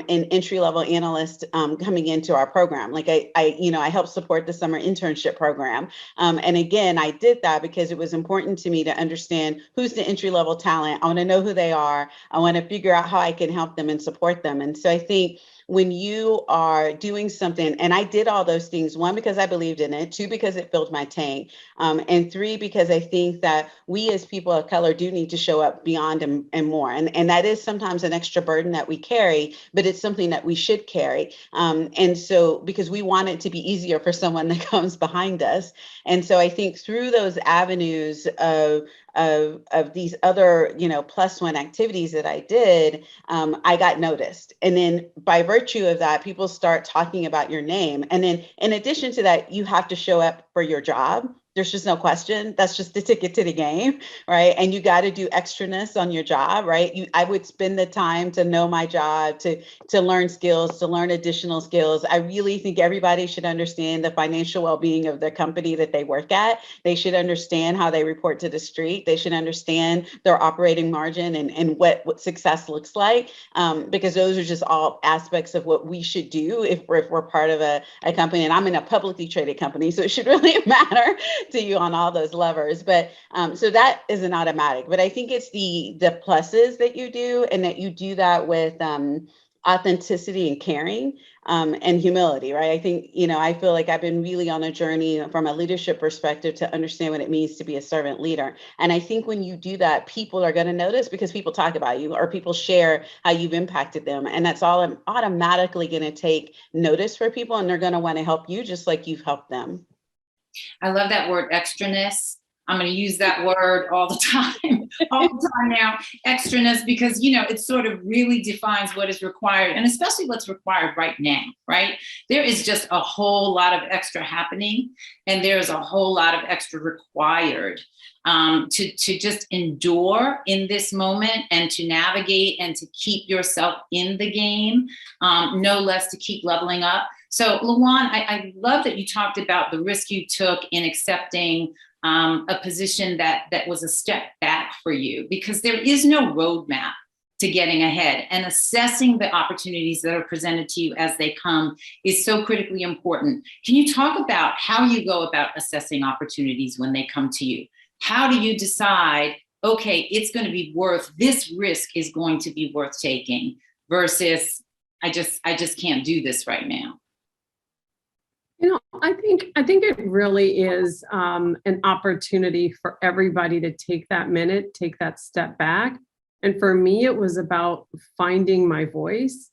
S5: in entry-level analyst coming into our program. Like I helped support the summer internship program. And again, I did that because it was important to me to understand who's the entry-level talent. I want to know who they are. I want to figure out how I can help them and support them. And so I think when you are doing something, and I did all those things, one, because I believed in it, two, because it filled my tank, and three, because I think that we as people of color do need to show up beyond and more. And that is sometimes an extra burden that we carry, but it's something that we should carry. And so, because we want it to be easier for someone that comes behind us. And so I think through those avenues of these other, plus one activities that I did, I got noticed. And then by virtue of that, people start talking about your name. And then in addition to that, you have to show up for your job. There's just no question. That's just the ticket to the game, right? And you got to do extraness on your job, right? I would spend the time to know my job, to learn skills, to learn additional skills. I really think everybody should understand the financial well-being of the company that they work at. They should understand how they report to the street. They should understand their operating margin and what success looks like, because those are just all aspects of what we should do if we're part of a company. And I'm in a publicly traded company, so it should really matter to you on all those levers. But so that is an automatic. But I think it's the pluses that you do, and that you do that with authenticity and caring, and humility, right? I think, I feel like I've been really on a journey from a leadership perspective to understand what it means to be a servant leader. And I think when you do that, people are going to notice, because people talk about you or people share how you've impacted them. And that's all automatically going to take notice for people, and they're going to want to help you just like you've helped them.
S4: I love that word, extraness. I'm going to use that word all the time now, extraness, because, it sort of really defines what is required, and especially what's required right now, right? There is just a whole lot of extra happening, and there's a whole lot of extra required to just endure in this moment, and to navigate and to keep yourself in the game, no less to keep leveling up. So Lawan, I love that you talked about the risk you took in accepting a position that was a step back for you, because there is no roadmap to getting ahead, and assessing the opportunities that are presented to you as they come is so critically important. Can you talk about how you go about assessing opportunities when they come to you? How do you decide, okay, it's going to be this risk is going to be worth taking, versus I just can't do this right now?
S6: I think it really is an opportunity for everybody to take that minute, take that step back. And for me, it was about finding my voice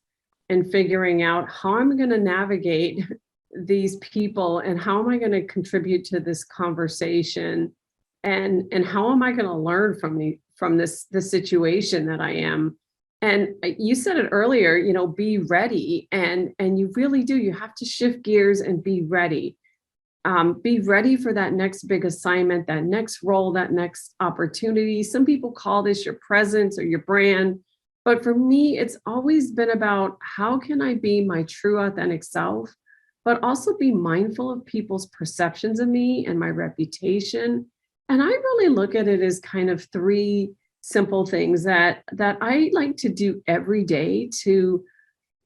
S6: and figuring out how I'm going to navigate these people, and how am I going to contribute to this conversation, and how am I going to learn from the situation that I am. And you said it earlier, be ready. And you really do. You have to shift gears and be ready. Be ready for that next big assignment, that next role, that next opportunity. Some people call this your presence or your brand. But for me, it's always been about, how can I be my true authentic self, but also be mindful of people's perceptions of me and my reputation, And I really look at it as kind of three simple things that I like to do every day to,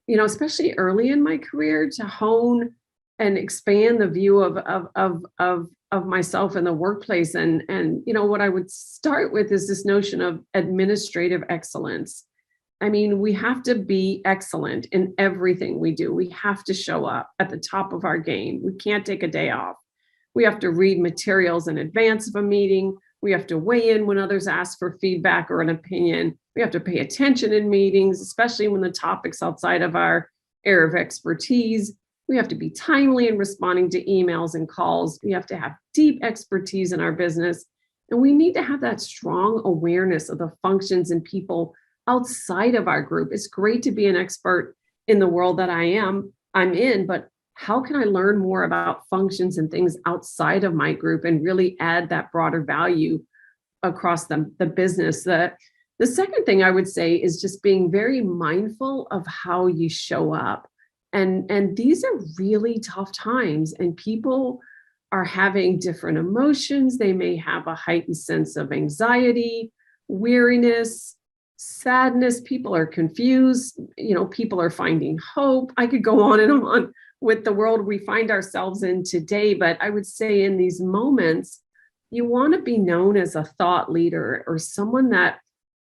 S6: especially early in my career, to hone and expand the view of myself in the workplace. And what I would start with is this notion of administrative excellence. I mean, we have to be excellent in everything we do. We have to show up at the top of our game. We can't take a day off. We have to read materials in advance of a meeting. We have to weigh in when others ask for feedback or an opinion. We have to pay attention in meetings, especially when the topic's outside of our area of expertise. We have to be timely in responding to emails and calls. We have to have deep expertise in our business. And we need to have that strong awareness of the functions and people outside of our group. It's great to be an expert in the world that I'm in, but how can I learn more about functions and things outside of my group and really add that broader value across the business? The second thing I would say is just being very mindful of how you show up. And these are really tough times, and people are having different emotions. They may have a heightened sense of anxiety, weariness, sadness. People are confused. People are finding hope. I could go on and on with the world we find ourselves in today. But I would say in these moments, you want to be known as a thought leader or someone that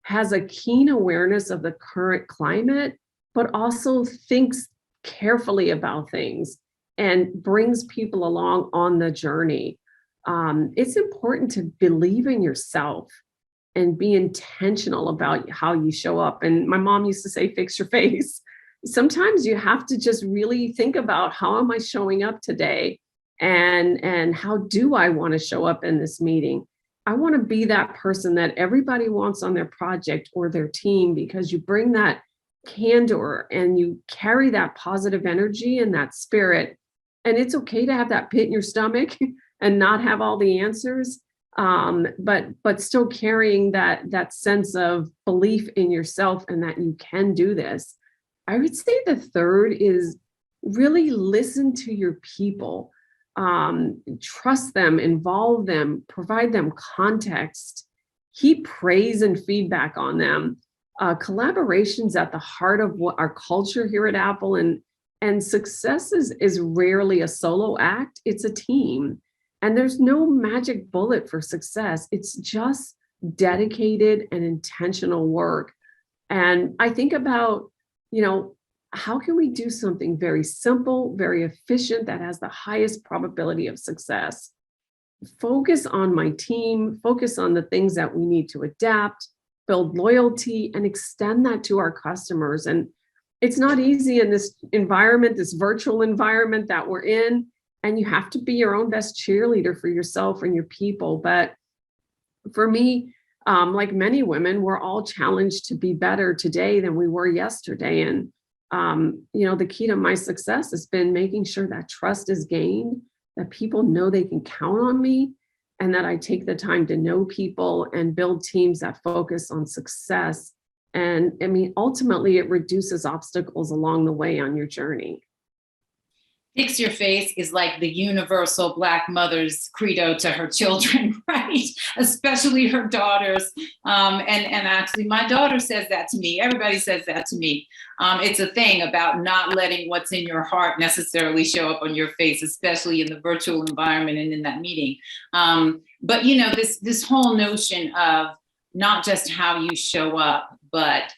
S6: has a keen awareness of the current climate, but also thinks carefully about things and brings people along on the journey. It's important to believe in yourself and be intentional about how you show up. And my mom used to say, fix your face. Sometimes you have to just really think about, how am I showing up today? And how do I want to show up in this meeting? I want to be that person that everybody wants on their project or their team, because you bring that candor and you carry that positive energy and that spirit. And it's okay to have that pit in your stomach and not have all the answers, but still carrying that sense of belief in yourself and that you can do this. I would say the third is really listen to your people, trust them, involve them, provide them context, heap praise and feedback on them. Collaboration's at the heart of what our culture here at Apple, and success is rarely a solo act. It's a team, and there's no magic bullet for success. It's just dedicated and intentional work. And I think about, how can we do something very simple, very efficient, that has the highest probability of success? Focus on my team, focus on the things that we need to adapt, build loyalty, and extend that to our customers. And it's not easy in this environment, this virtual environment that we're in, and you have to be your own best cheerleader for yourself and your people. But for me, like many women, we're all challenged to be better today than we were yesterday. And, the key to my success has been making sure that trust is gained, that people know they can count on me, and that I take the time to know people and build teams that focus on success. And ultimately, it reduces obstacles along the way on your journey.
S4: Fix your face is like the universal Black mother's credo to her children, right? Especially her daughters. And actually, my daughter says that to me. Everybody says that to me. It's a thing about not letting what's in your heart necessarily show up on your face, especially in the virtual environment and in that meeting. But this whole notion of not just how you show up, but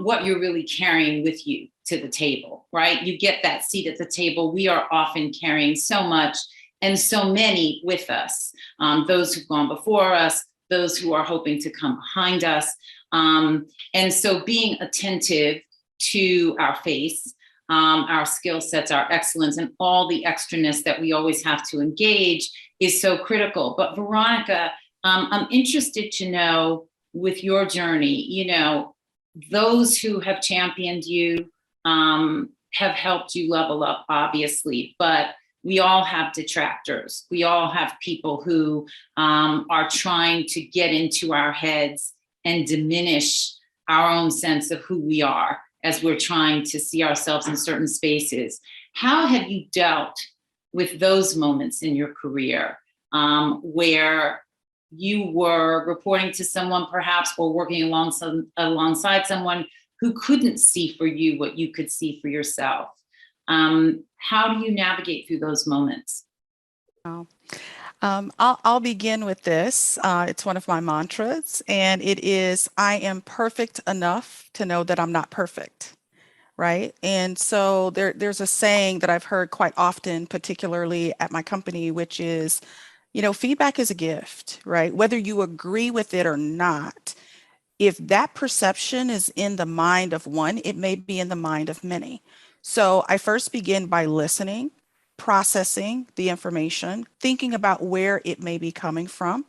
S4: what you're really carrying with you to the table, right? You get that seat at the table. We are often carrying so much and so many with us, those who've gone before us, those who are hoping to come behind us. And so being attentive to our face, our skill sets, our excellence, and all the extraness that we always have to engage is so critical. But Veronica, I'm interested to know, with your journey, those who have championed you, have helped you level up, obviously, but we all have detractors. We all have people who are trying to get into our heads and diminish our own sense of who we are as we're trying to see ourselves in certain spaces. How have you dealt with those moments in your career where you were reporting to someone perhaps, or working alongside someone who couldn't see for you what you could see for yourself. How do you navigate through those moments?
S7: I'll begin with this. It's one of my mantras, and it is, I am perfect enough to know that I'm not perfect. Right. And so there's a saying that I've heard quite often, particularly at my company, which is, feedback is a gift, right? Whether you agree with it or not, if that perception is in the mind of one, it may be in the mind of many. So I first begin by listening, processing the information, thinking about where it may be coming from.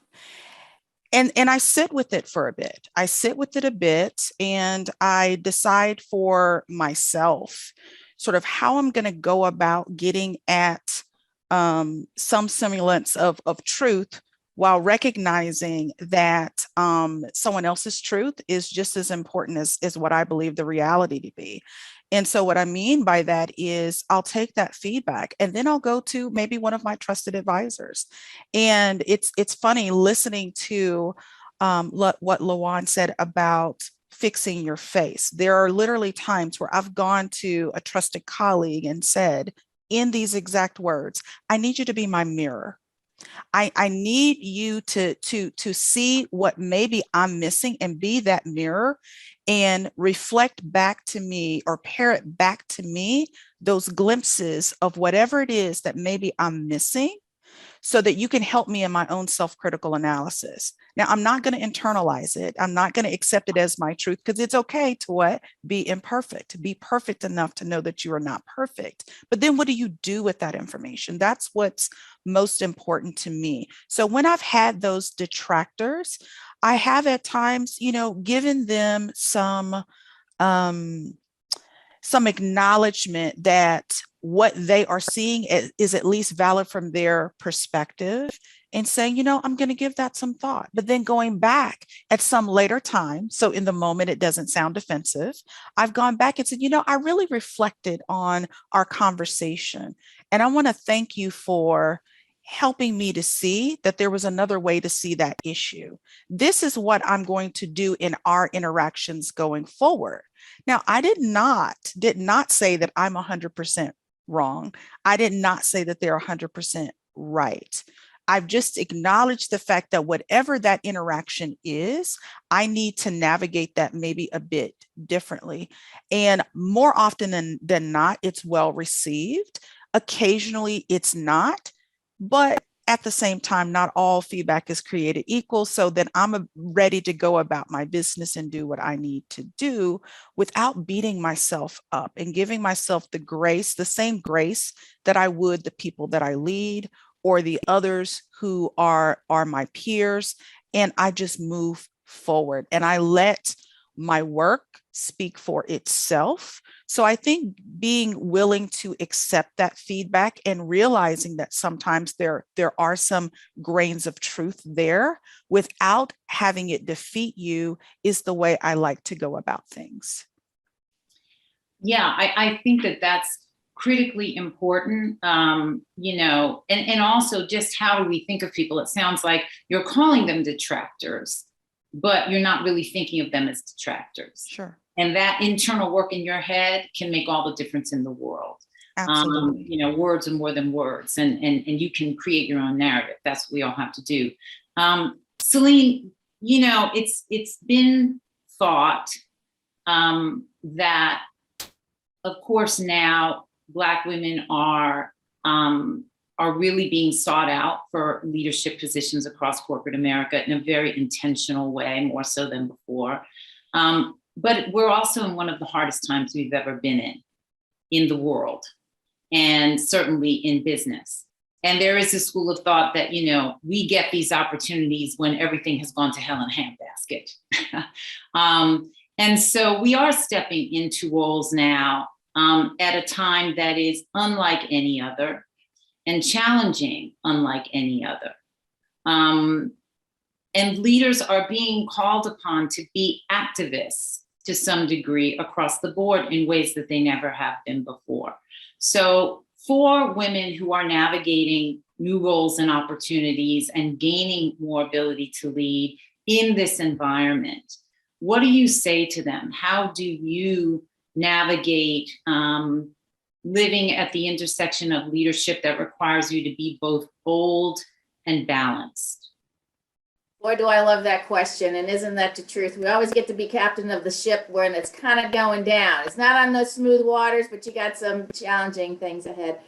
S7: And I sit with it for a bit. I sit with it a bit and I decide for myself sort of how I'm going to go about getting at some semblance of truth, while recognizing that someone else's truth is just as important as what I believe the reality to be. And so what I mean by that is I'll take that feedback and then I'll go to maybe one of my trusted advisors. And it's funny listening to what Lawan said about fixing your face. There are literally times where I've gone to a trusted colleague and said, in these exact words, I need you to be my mirror. I need you to see what maybe I'm missing and be that mirror and reflect back to me or parrot back to me those glimpses of whatever it is that maybe I'm missing, so that you can help me in my own self-critical analysis. Now, I'm not going to internalize it. I'm not going to accept it as my truth, because it's okay to what? Be imperfect, be perfect enough to know that you are not perfect. But then what do you do with that information? That's what's most important to me. So when I've had those detractors, I have at times, given them some acknowledgement that what they are seeing is at least valid from their perspective, and saying, I'm going to give that some thought, but then going back at some later time. So in the moment, it doesn't sound defensive. I've gone back and said, I really reflected on our conversation, and I want to thank you for helping me to see that there was another way to see that issue. This is what I'm going to do in our interactions going forward. Now, I did not say that I'm 100% wrong. I did not say that they're 100% right. I've just acknowledged the fact that whatever that interaction is, I need to navigate that maybe a bit differently. And more often than not, it's well received. Occasionally, it's not. But at the same time, not all feedback is created equal. So then I'm ready to go about my business and do what I need to do without beating myself up, and giving myself the same grace that I would the people that I lead or the others who are my peers. And I just move forward and I let my work speak for itself. So I think being willing to accept that feedback and realizing that sometimes there are some grains of truth there without having it defeat you is the way I like to go about things.
S4: Yeah, I think that's critically important, and also just how do we think of people? It sounds like you're calling them detractors, but you're not really thinking of them as detractors.
S7: Sure.
S4: And that internal work in your head can make all the difference in the world.
S7: Absolutely.
S4: Words are more than words, and you can create your own narrative. That's what we all have to do. Celine, it's been thought that, of course, now Black women are really being sought out for leadership positions across corporate America in a very intentional way, more so than before. But we're also in one of the hardest times we've ever been in the world, and certainly in business. And there is a school of thought that, we get these opportunities when everything has gone to hell in a handbasket. And so we are stepping into roles now at a time that is unlike any other and challenging unlike any other. And leaders are being called upon to be activists to some degree across the board in ways that they never have been before. So for women who are navigating new roles and opportunities and gaining more ability to lead in this environment, what do you say to them? How do you navigate living at the intersection of leadership that requires you to be both bold and balanced?
S8: Boy, do I love that question. And isn't that the truth? We always get to be captain of the ship when it's kind of going down. It's not on those smooth waters, but you got some challenging things ahead.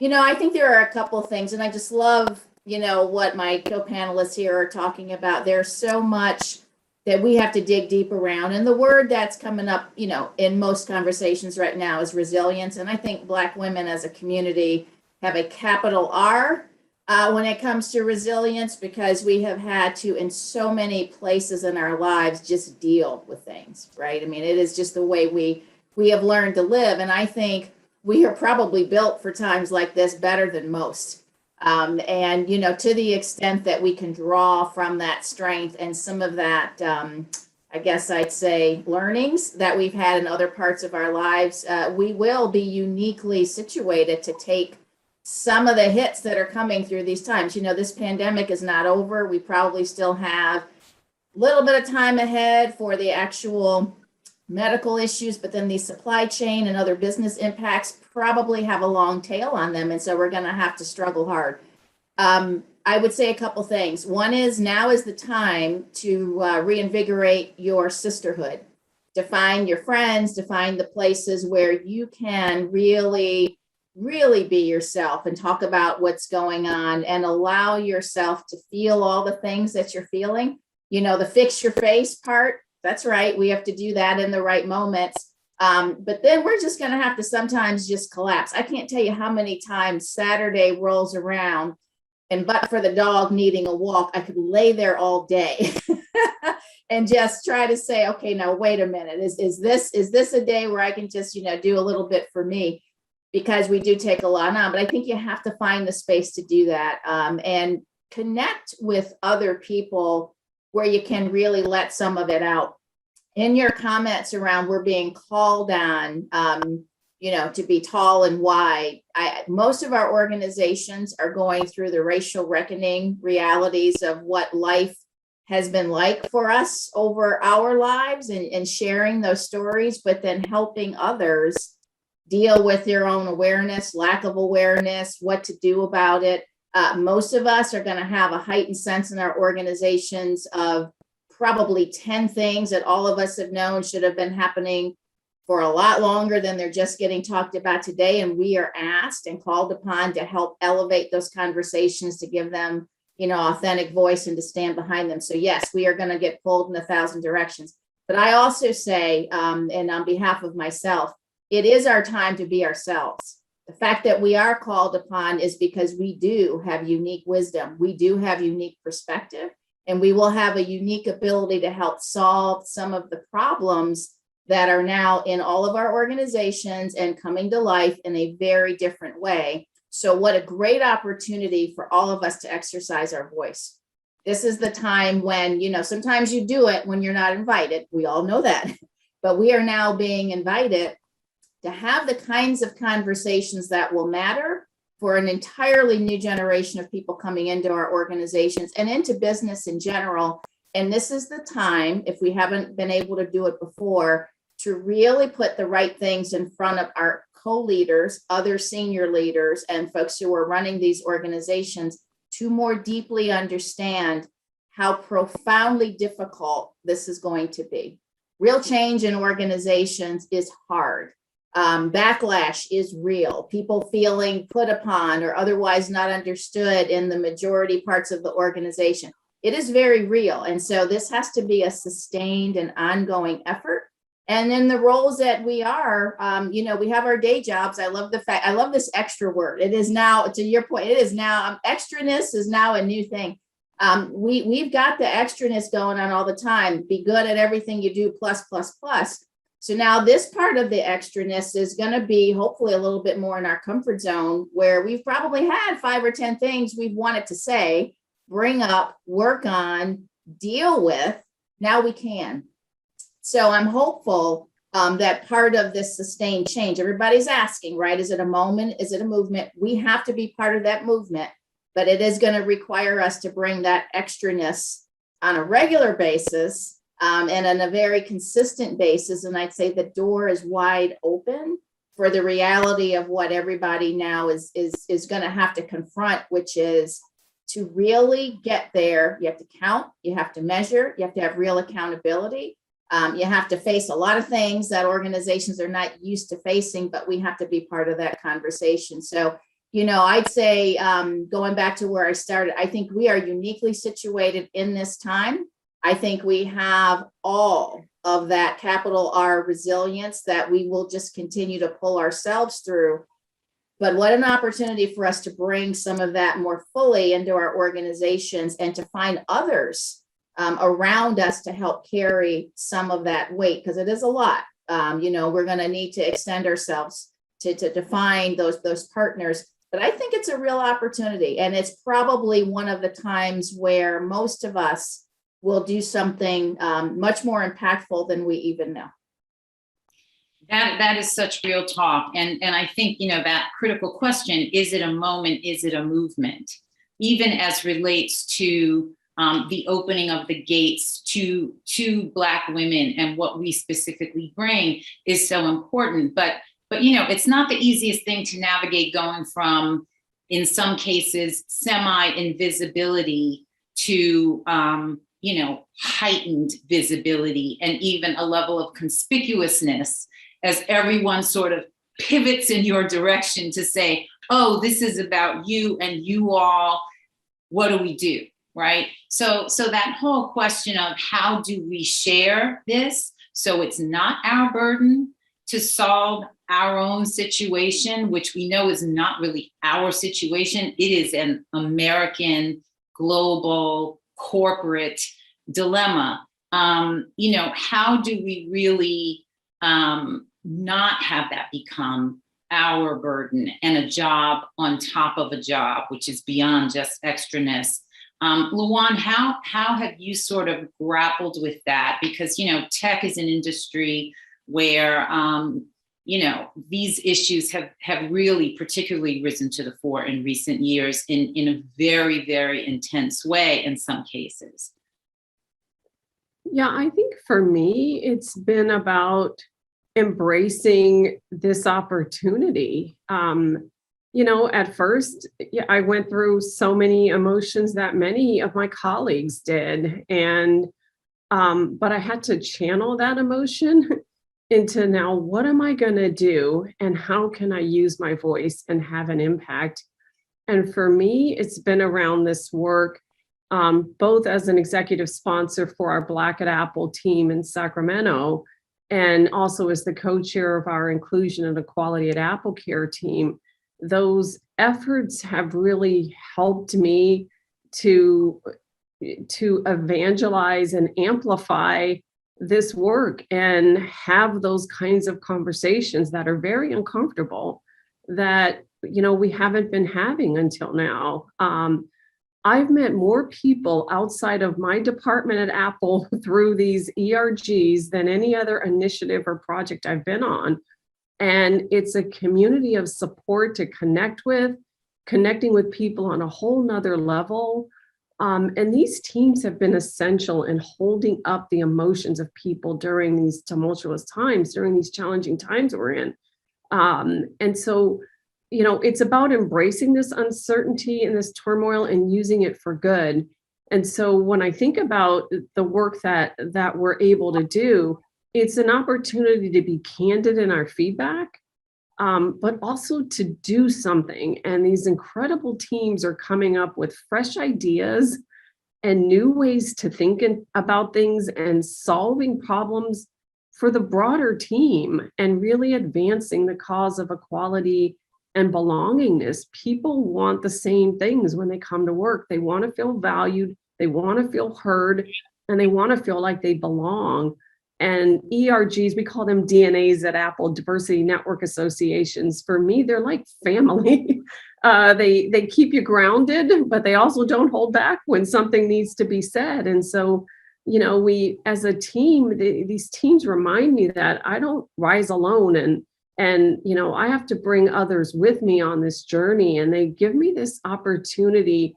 S8: I think there are a couple of things, and I just love, what my co-panelists here are talking about. There's so much that we have to dig deep around. And the word that's coming up, in most conversations right now is resilience. And I think Black women as a community have a capital R when it comes to resilience, because we have had to, in so many places in our lives, just deal with things, right? I mean, it is just the way we have learned to live. And I think we are probably built for times like this better than most. And, to the extent that we can draw from that strength and some of that, I guess I'd say, learnings that we've had in other parts of our lives, we will be uniquely situated to take some of the hits that are coming through these times. This pandemic is not over. We probably still have a little bit of time ahead for the actual medical issues, but then the supply chain and other business impacts probably have a long tail on them. And so we're going to have to struggle hard. I would say a couple things. One is, now is the time to reinvigorate your sisterhood, to find your friends, to find the places where you can really be yourself and talk about what's going on and allow yourself to feel all the things that you're feeling. The fix your face part. That's right. We have to do that in the right moments. But then we're just going to have to sometimes just collapse. I can't tell you how many times Saturday rolls around, and but for the dog needing a walk, I could lay there all day and just try to say, okay, now wait a minute. Is this a day where I can just, do a little bit for me? Because we do take a lot on. But I think you have to find the space to do that, and connect with other people where you can really let some of it out. In your comments around we're being called on, to be tall and wide, most of our organizations are going through the racial reckoning realities of what life has been like for us over our lives, and sharing those stories, but then helping others deal with their own awareness, lack of awareness, what to do about it. Most of us are going to have a heightened sense in our organizations of probably 10 things that all of us have known should have been happening for a lot longer than they're just getting talked about today. And we are asked and called upon to help elevate those conversations, to give them, authentic voice and to stand behind them. So yes, we are going to get pulled in 1,000 directions. But I also say, and on behalf of myself, it is our time to be ourselves. The fact that we are called upon is because we do have unique wisdom. We do have unique perspective, and we will have a unique ability to help solve some of the problems that are now in all of our organizations and coming to life in a very different way. So what a great opportunity for all of us to exercise our voice. This is the time when, sometimes you do it when you're not invited. We all know that, but we are now being invited to have the kinds of conversations that will matter for an entirely new generation of people coming into our organizations and into business in general. And this is the time, if we haven't been able to do it before, to really put the right things in front of our co-leaders, other senior leaders, and folks who are running these organizations to more deeply understand how profoundly difficult this is going to be. Real change in organizations is hard. Backlash is real. People feeling put upon or otherwise not understood in the majority parts of the organization. It is very real. And so this has to be a sustained and ongoing effort. And in the roles that we are, we have our day jobs. I love this extra word. It is now, to your point, it is now, extraness is now a new thing. We've got the extraness going on all the time. Be good at everything you do, plus, plus, plus. So now this part of the extraness is going to be hopefully a little bit more in our comfort zone, where we've probably had 5 or 10 things we've wanted to say, bring up, work on, deal with. Now we can. So I'm hopeful that part of this sustained change, everybody's asking, right? Is it a moment? Is it a movement? We have to be part of that movement, but it is going to require us to bring that extraness on a regular basis and on a very consistent basis. And I'd say the door is wide open for the reality of what everybody now is going to have to confront, which is to really get there. You have to count, you have to measure, you have to have real accountability. You have to face a lot of things that organizations are not used to facing, but we have to be part of that conversation. So, I'd say going back to where I started, I think we are uniquely situated in this time. I think we have all of that capital R resilience that we will just continue to pull ourselves through. But what an opportunity for us to bring some of that more fully into our organizations and to find others around us to help carry some of that weight, because it is a lot. We're going to need to extend ourselves to find those partners. But I think it's a real opportunity, and it's probably one of the times where most of us will do something much more impactful than we even know.
S4: That is such real talk. And I think, that critical question, is it a moment? Is it a movement? Even as relates to the opening of the gates to Black women and what we specifically bring is so important. But it's not the easiest thing to navigate, going from, in some cases, semi-invisibility to, heightened visibility and even a level of conspicuousness as everyone sort of pivots in your direction to say, oh, this is about you and you all, what do we do, right? So that whole question of how do we share this so it's not our burden to solve our own situation, which we know is not really our situation. It is an American, global, corporate dilemma. How do we really not have that become our burden and a job on top of a job, which is beyond just extraness? Luan, how have you sort of grappled with that? Because, tech is an industry where, these issues have really particularly risen to the fore in recent years in a very, very intense way in some cases.
S6: Yeah, I think for me, it's been about embracing this opportunity. At first, I went through so many emotions that many of my colleagues did. But I had to channel that emotion into, now, what am I going to do? And how can I use my voice and have an impact? And for me, it's been around this work, both as an executive sponsor for our Black at Apple team in Sacramento, and also as the co-chair of our Inclusion and Equality at Apple Care team. Those efforts have really helped me to evangelize and amplify this work and have those kinds of conversations that are very uncomfortable that, we haven't been having until now. I've met more people outside of my department at Apple through these ERGs than any other initiative or project I've been on. And it's a community of support to connecting with people on a whole nother level. And these teams have been essential in holding up the emotions of people during these tumultuous times, during these challenging times we're in. And so, it's about embracing this uncertainty and this turmoil and using it for good. And so when I think about the work that we're able to do, it's an opportunity to be candid in our feedback, but also to do something. And these incredible teams are coming up with fresh ideas and new ways to think about things and solving problems for the broader team and really advancing the cause of equality and belongingness. People want the same things when they come to work. They want to feel valued, they want to feel heard, and they want to feel like they belong. And ERGs, we call them DNAs at Apple, Diversity Network Associations. For me, they're like family. They keep you grounded, but they also don't hold back when something needs to be said. And so we, as a team, these teams remind me that I don't rise alone, and I have to bring others with me on this journey, and they give me this opportunity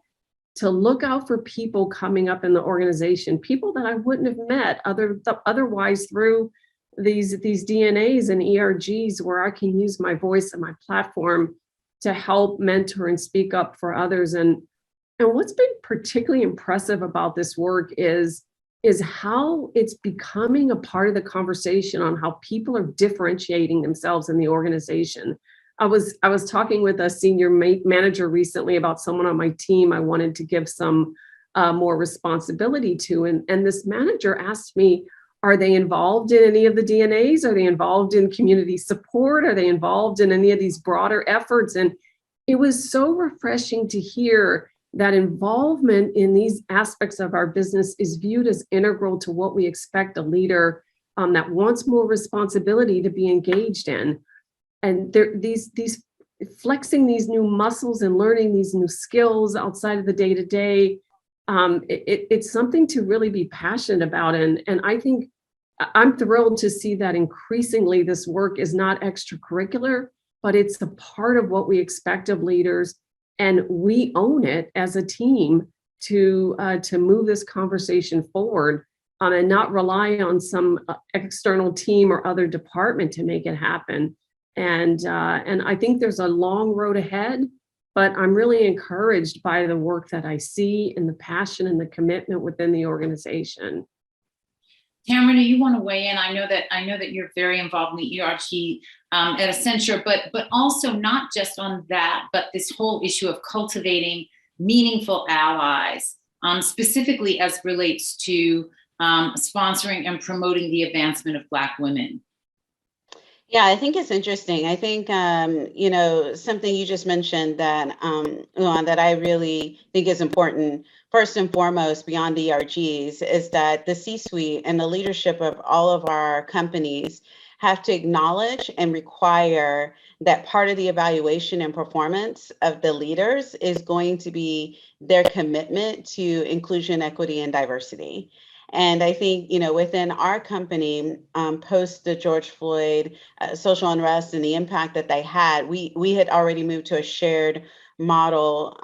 S6: to look out for people coming up in the organization, people that I wouldn't have met otherwise through these DNAs and ERGs, where I can use my voice and my platform to help mentor and speak up for others. And what's been particularly impressive about this work is how it's becoming a part of the conversation on how people are differentiating themselves in the organization. I was talking with a senior manager recently about someone on my team I wanted to give some more responsibility to. And this manager asked me, are they involved in any of the DNAs? Are they involved in community support? Are they involved in any of these broader efforts? And it was so refreshing to hear that involvement in these aspects of our business is viewed as integral to what we expect a leader that wants more responsibility to be engaged in. And these flexing these new muscles and learning these new skills outside of the day-to-day, it's something to really be passionate about. And I think I'm thrilled to see that increasingly this work is not extracurricular, but it's a part of what we expect of leaders. And we own it as a team to move this conversation forward, and not rely on some external team or other department to make it happen. And I think there's a long road ahead, but I'm really encouraged by the work that I see and the passion and the commitment within the organization.
S4: Tamara, do you want to weigh in? I know that you're very involved in the ERG at Accenture, but also not just on that, but this whole issue of cultivating meaningful allies, specifically as relates to sponsoring and promoting the advancement of Black women.
S5: Yeah, I think it's interesting. I think, something you just mentioned that, Luan, that I really think is important, first and foremost, beyond ERGs, is that the C-suite and the leadership of all of our companies have to acknowledge and require that part of the evaluation and performance of the leaders is going to be their commitment to inclusion, equity, and diversity. And I think, within our company, post the George Floyd social unrest and the impact that they had, we had already moved to a shared model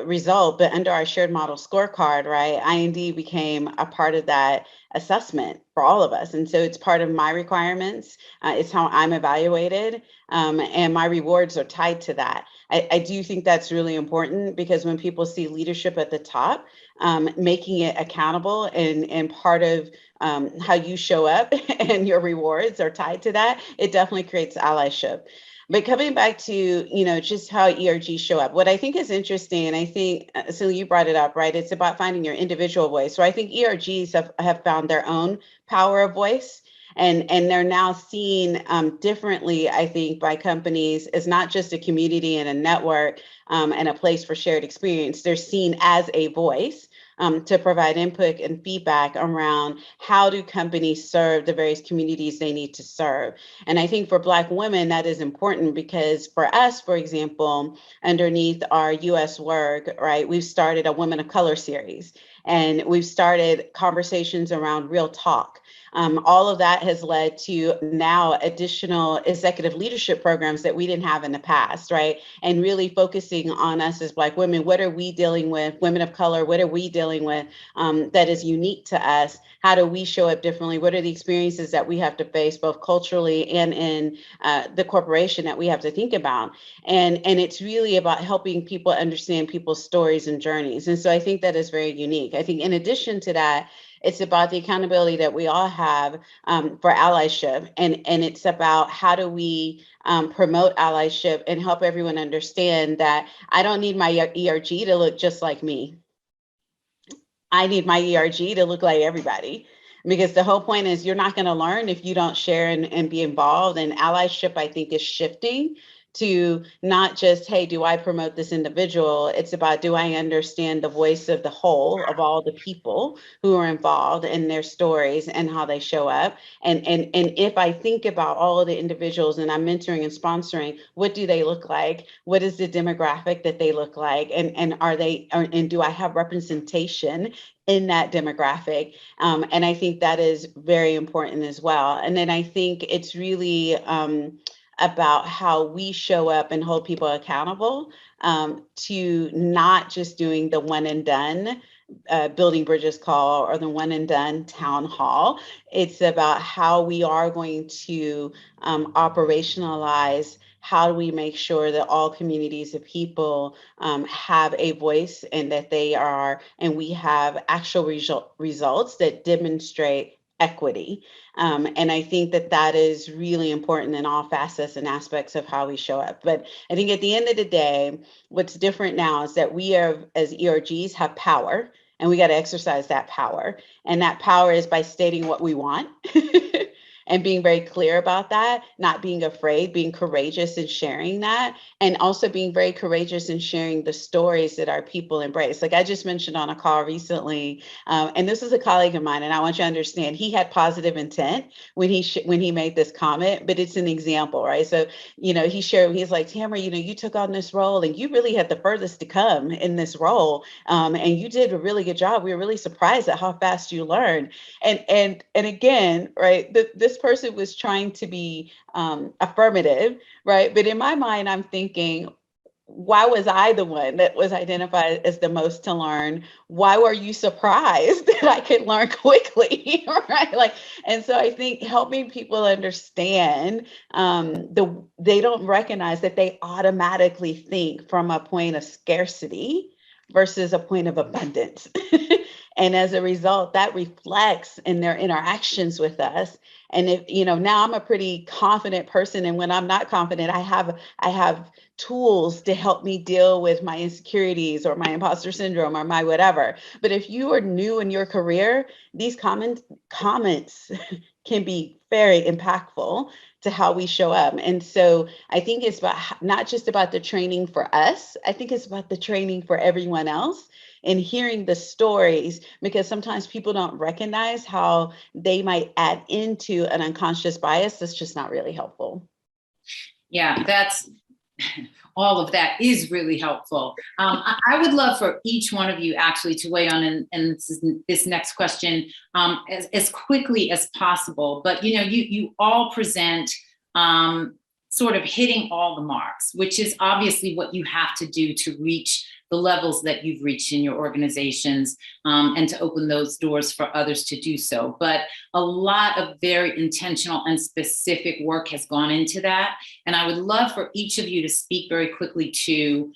S5: result, but under our shared model scorecard, right, IND became a part of that assessment for all of us. And so it's part of my requirements. It's how I'm evaluated, and my rewards are tied to that. I do think that's really important, because when people see leadership at the top, making it accountable and part of how you show up and your rewards are tied to that, it definitely creates allyship. But coming back to, just how ERGs show up, what I think is interesting, and I think, so you brought it up, right? It's about finding your individual voice. So I think ERGs have found their own power of voice. And they're now seen differently, I think, by companies as not just a community and a network and a place for shared experience. They're seen as a voice to provide input and feedback around how do companies serve the various communities they need to serve. And I think for Black women, that is important, because for us, for example, underneath our US work, right, we've started a Women of Color series, and we've started conversations around real talk. All of that has led to now additional executive leadership programs that we didn't have in the past, right? And really focusing on us as Black women. What are we dealing with? Women of color, what are we dealing with that is unique to us? How do we show up differently? What are the experiences that we have to face, both culturally and in the corporation, that we have to think about? And it's really about helping people understand people's stories and journeys. And so I think that is very unique. I think in addition to that, it's about the accountability that we all have for allyship. And it's about how do we promote allyship and help everyone understand that I don't need my ERG to look just like me. I need my ERG to look like everybody. Because the whole point is you're not going to learn if you don't share and be involved. And allyship, I think, is shifting to not just, hey, do I promote this individual? It's about, do I understand the voice of the whole of all the people who are involved in their stories and how they show up? And if I think about all of the individuals and I'm mentoring and sponsoring, what do they look like? What is the demographic that they look like? And do I have representation in that demographic? And I think that is very important as well. And then I think it's really about how we show up and hold people accountable, to not just doing the one and done building bridges call or the one and done town hall. It's about how we are going to operationalize. How do we make sure that all communities of people have a voice, and that we have actual results that demonstrate equity? And I think that is really important in all facets and aspects of how we show up. But I think at the end of the day, what's different now is that we have, as ERGs, have power, and we got to exercise that power. And that power is by stating what we want and being very clear about that, not being afraid, being courageous in sharing that, and also being very courageous in sharing the stories that our people embrace. Like I just mentioned on a call recently, and this is a colleague of mine, and I want you to understand, he had positive intent when he made this comment, but it's an example, right? So, he shared, he's like, Tamara, you took on this role and you really had the furthest to come in this role. And you did a really good job. We were really surprised at how fast you learned. And again, right, this person was trying to be affirmative, right? But in my mind, I'm thinking, why was I the one that was identified as the most to learn? Why were you surprised that I could learn quickly, right? And so I think helping people understand, they don't recognize that they automatically think from a point of scarcity versus a point of abundance. And as a result, that reflects in their interactions with us. And if, now I'm a pretty confident person. And when I'm not confident, I have tools to help me deal with my insecurities or my imposter syndrome or my whatever. But if you are new in your career, these comments can be very impactful to how we show up. And so I think it's not just about the training for us. I think it's about the training for everyone else, and hearing the stories, because sometimes people don't recognize how they might add into an unconscious bias that's just not really helpful.
S4: Yeah, all of that is really helpful. I would love for each one of you actually to weigh on and this next question as quickly as possible. But you all present sort of hitting all the marks, which is obviously what you have to do to reach the levels that you've reached in your organizations, and to open those doors for others to do so. But a lot of very intentional and specific work has gone into that. And I would love for each of you to speak very quickly to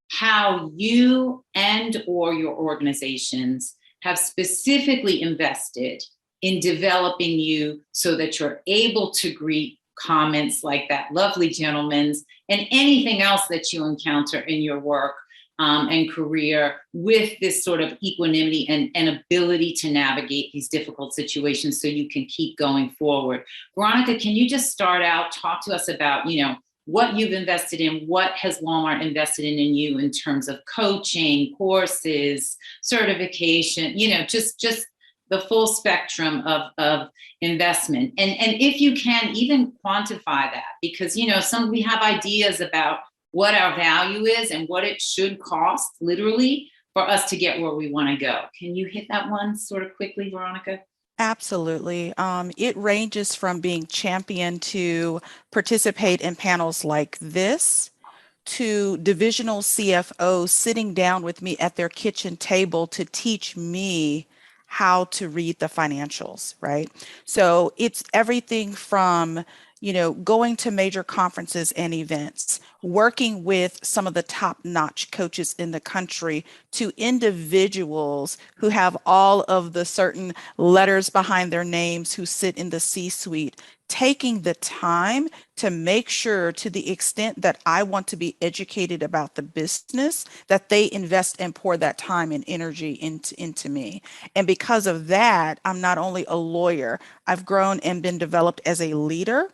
S4: how you and or your organizations have specifically invested in developing you so that you're able to greet comments like that lovely gentleman's and anything else that you encounter in your work and career with this sort of equanimity and ability to navigate these difficult situations so you can keep going forward. Veronica, can you just start out, talk to us about, what you've invested in, what has Walmart invested in you in terms of coaching, courses, certification, just the full spectrum of investment. And if you can even quantify that, because, we have ideas about what our value is and what it should cost literally for us to get where we want to go. Can you hit that one sort of quickly, Veronica?
S7: Absolutely. It ranges from being championed to participate in panels like this, to divisional CFOs sitting down with me at their kitchen table to teach me how to read the financials, right? So it's everything from, going to major conferences and events, working with some of the top-notch coaches in the country, to individuals who have all of the certain letters behind their names who sit in the C-suite, taking the time to make sure, to the extent that I want to be educated about the business, that they invest and pour that time and energy into me. And because of that, I'm not only a lawyer, I've grown and been developed as a leader.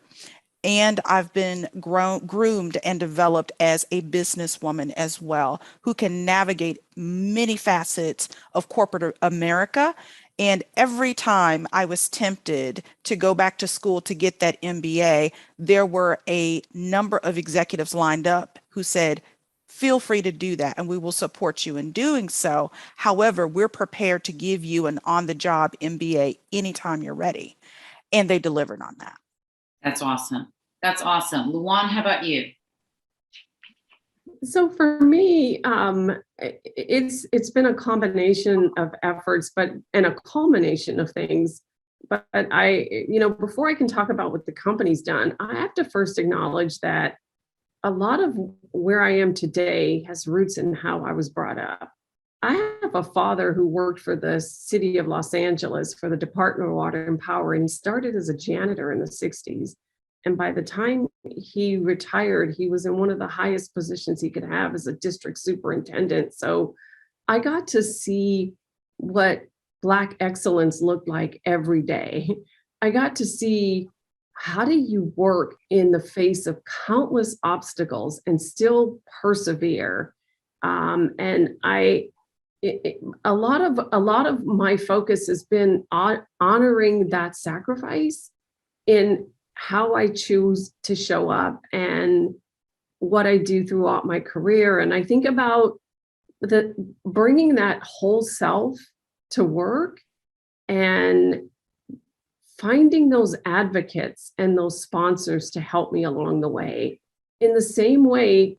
S7: And I've been groomed and developed as a businesswoman as well, who can navigate many facets of corporate America. And every time I was tempted to go back to school to get that MBA, there were a number of executives lined up who said, feel free to do that and we will support you in doing so. However, we're prepared to give you an on-the-job MBA anytime you're ready. And they delivered on that.
S4: That's awesome. That's awesome. Luan, how about you?
S6: So for me, it's been a combination of efforts, and a culmination of things. But before I can talk about what the company's done, I have to first acknowledge that a lot of where I am today has roots in how I was brought up. I have a father who worked for the city of Los Angeles for the Department of Water and Power, and he started as a janitor in the 60s. And by the time he retired, he was in one of the highest positions he could have as a district superintendent. So I got to see what Black excellence looked like every day. I got to see, how do you work in the face of countless obstacles and still persevere? And a lot of my focus has been on honoring that sacrifice in how I choose to show up and what I do throughout my career. And I think about bringing that whole self to work and finding those advocates and those sponsors to help me along the way. In the same way,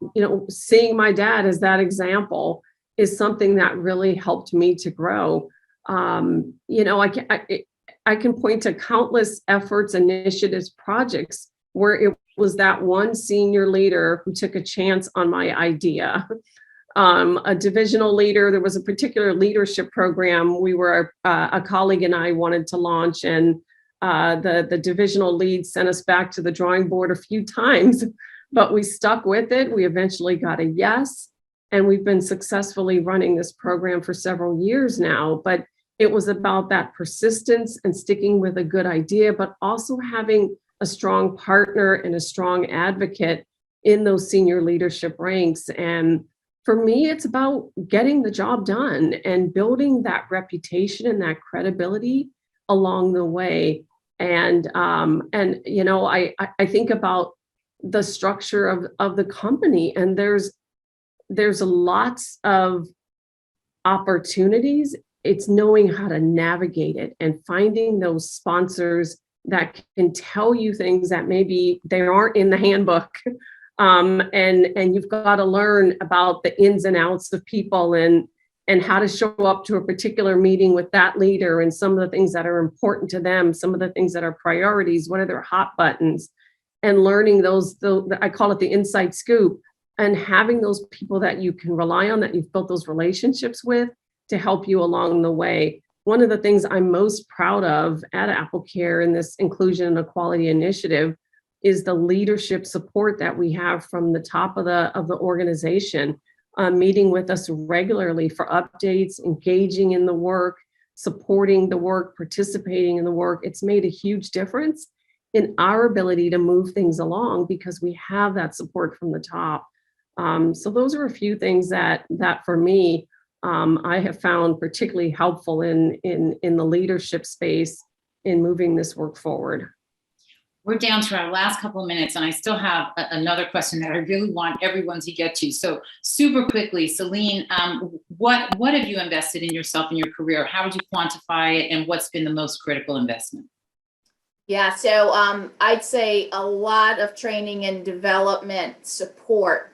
S6: seeing my dad as that example is something that really helped me to grow. I can point to countless efforts, initiatives, projects where it was that one senior leader who took a chance on my idea. A divisional leader, there was a particular leadership program we were, a colleague and I wanted to launch, and the divisional lead sent us back to the drawing board a few times, but we stuck with it. We eventually got a yes, and we've been successfully running this program for several years now. But it was about that persistence and sticking with a good idea, but also having a strong partner and a strong advocate in those senior leadership ranks. And for me, it's about getting the job done and building that reputation and that credibility along the way. And I think about the structure of the company, and there's lots of opportunities. It's knowing how to navigate it and finding those sponsors that can tell you things that maybe they aren't in the handbook. And you've got to learn about the ins and outs of people and how to show up to a particular meeting with that leader, and some of the things that are important to them, some of the things that are priorities, what are their hot buttons, and learning those, I call it the inside scoop, and having those people that you can rely on, that you've built those relationships with, to help you along the way. One of the things I'm most proud of at AppleCare in this inclusion and equality initiative is the leadership support that we have from the top of the organization, meeting with us regularly for updates, engaging in the work, supporting the work, participating in the work. It's made a huge difference in our ability to move things along because we have that support from the top. So those are a few things that for me, I have found particularly helpful in the leadership space in moving this work forward.
S4: We're down to our last couple of minutes, and I still have another question that I really want everyone to get to. So super quickly, Celine, what have you invested in yourself in your career? How would you quantify it, and what's been the most critical investment?
S8: Yeah, so I'd say a lot of training and development support.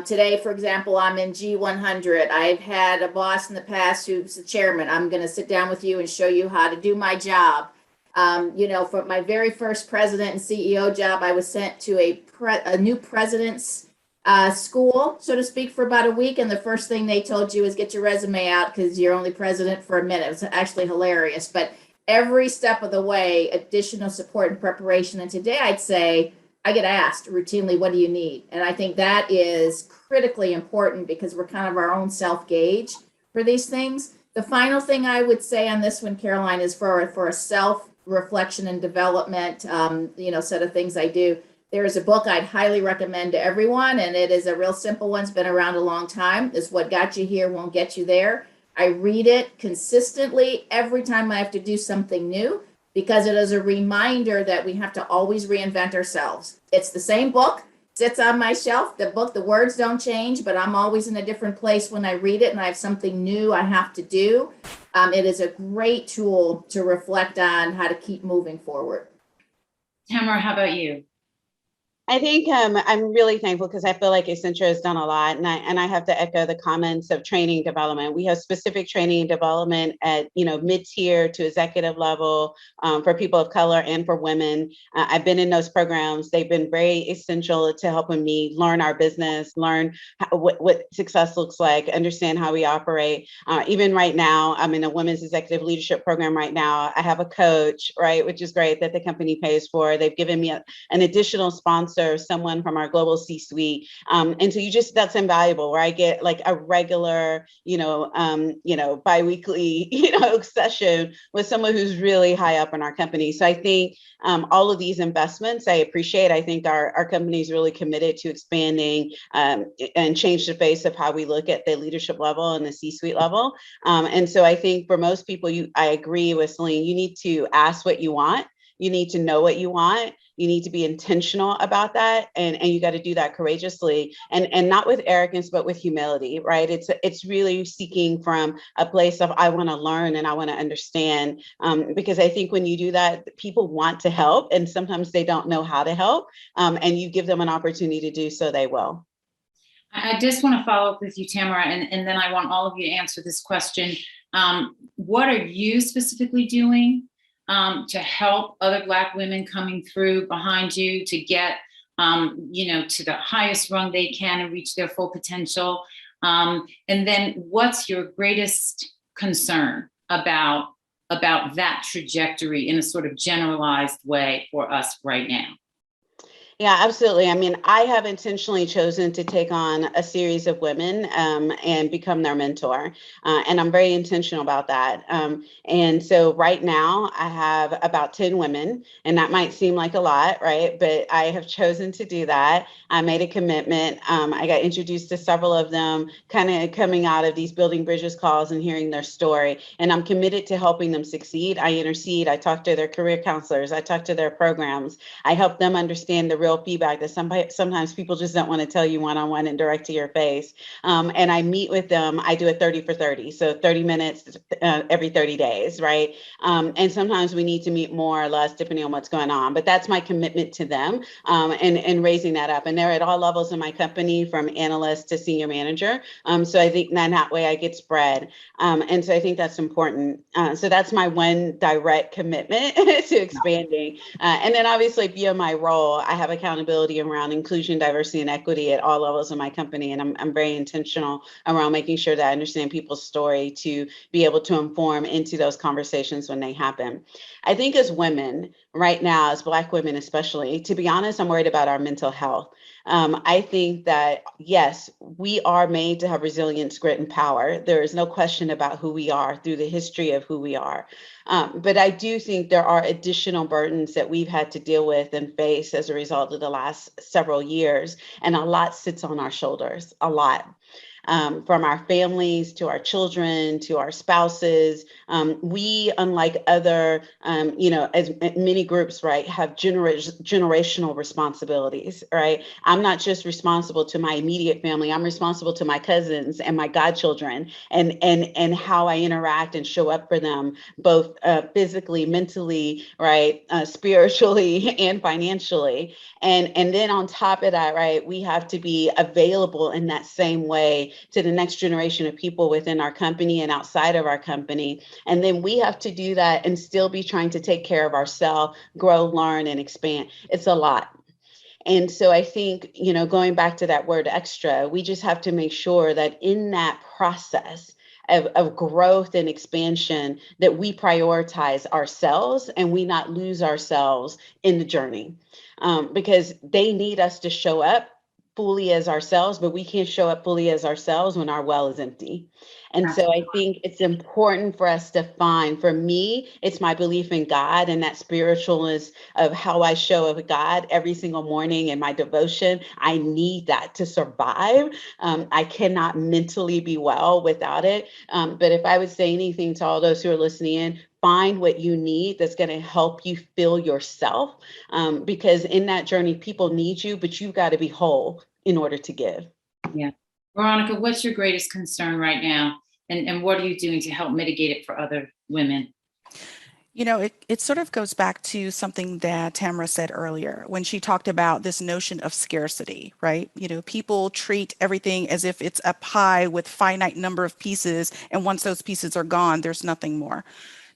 S8: Today, for example, I'm in G100. I've had a boss in the past who's the chairman. I'm going to sit down with you and show you how to do my job. For my very first president and CEO job, I was sent to a new president's school, so to speak, for about a week. And the first thing they told you is get your resume out because you're only president for a minute. It was actually hilarious. But every step of the way, additional support and preparation. And today I'd say I get asked routinely, what do you need? And I think that is critically important because we're kind of our own self-gauge for these things. The final thing I would say on this one, Caroline, is for a self-reflection and development, set of things I do. There is a book I'd highly recommend to everyone, and it is a real simple one. It's been around a long time. It's What Got You Here Won't Get You There. I read it consistently every time I have to do something new because it is a reminder that we have to always reinvent ourselves. It's the same book, sits on my shelf. The words don't change, but I'm always in a different place when I read it and I have something new I have to do. It is a great tool to reflect on how to keep moving forward.
S4: Tamara, how about you?
S5: I think I'm really thankful because I feel like Accenture has done a lot, and I have to echo the comments of training development. We have specific training and development at mid-tier to executive level for people of color and for women. I've been in those programs. They've been very essential to helping me learn our business, learn what success looks like, understand how we operate. Even right now, I'm in a women's executive leadership program right now. I have a coach, right, which is great that the company pays for. They've given me an additional sponsor, someone from our global C-suite. And so that's invaluable, where I get like a regular, biweekly, session with someone who's really high up in our company. So I think all of these investments, I appreciate. I think our company is really committed to expanding and change the face of how we look at the leadership level and the C-suite level. And so I think for most people, I agree with Celine, you need to ask what you want. You need to know what you want. You need to be intentional about that. And you got to do that courageously and not with arrogance, but with humility, right? It's really seeking from a place of, I want to learn and I want to understand. Because I think when you do that, people want to help and sometimes they don't know how to help. And you give them an opportunity to do so, they will.
S4: I just want to follow up with you, Tamara, and then I want all of you to answer this question. What are you specifically doing to help other Black women coming through behind you to get, to the highest rung they can and reach their full potential? And then what's your greatest concern about that trajectory in a sort of generalized way for us right now?
S5: Yeah, absolutely. I mean, I have intentionally chosen to take on a series of women and become their mentor. And I'm very intentional about that. And so right now I have about 10 women, and that might seem like a lot, right? But I have chosen to do that. I made a commitment. I got introduced to several of them kind of coming out of these Building Bridges calls and hearing their story. And I'm committed to helping them succeed. I intercede. I talk to their career counselors. I talk to their programs. I help them understand the real feedback that sometimes people just don't want to tell you one-on-one and direct to your face. And I meet with them. I do a 30 for 30. So 30 minutes every 30 days, right? And sometimes we need to meet more or less depending on what's going on. But that's my commitment to them and raising that up. And they're at all levels in my company, from analyst to senior manager. So I think that way I get spread. And so I think that's important. So that's my one direct commitment to expanding. And then obviously via my role, I have accountability around inclusion, diversity, and equity at all levels of my company. And I'm very intentional around making sure that I understand people's story to be able to inform into those conversations when they happen. I think as women right now, as Black women especially, to be honest, I'm worried about our mental health. I think that, yes, we are made to have resilience, grit, and power. There is no question about who we are through the history of who we are. But I do think there are additional burdens that we've had to deal with and face as a result of the last several years. And a lot sits on our shoulders, a lot. From our families to our children to our spouses. We, unlike other, as many groups, right, have generational responsibilities, right? I'm not just responsible to my immediate family. I'm responsible to my cousins and my godchildren and how I interact and show up for them, both physically, mentally, right, spiritually, and financially. And then on top of that, right, we have to be available in that same way to the next generation of people within our company and outside of our company. And then we have to do that and still be trying to take care of ourselves, grow, learn, and expand. It's a lot. And so I think, going back to that word extra, we just have to make sure that in that process of growth and expansion, that we prioritize ourselves and we not lose ourselves in the journey. Because they need us to show up fully as ourselves, but we can't show up fully as ourselves when our well is empty. And so I think it's important for us to find, for me, it's my belief in God and that spiritualness of how I show up with God every single morning in my devotion. I need that to survive. I cannot mentally be well without it. But if I would say anything to all those who are listening in, find what you need that's going to help you feel yourself. Because in that journey, people need you, but you've got to be whole in order to give.
S4: Yeah. Veronica, what's your greatest concern right now? And what are you doing to help mitigate it for other women?
S7: You know, it sort of goes back to something that Tamara said earlier when she talked about this notion of scarcity, right? You know, people treat everything as if it's a pie with finite number of pieces, and once those pieces are gone, there's nothing more.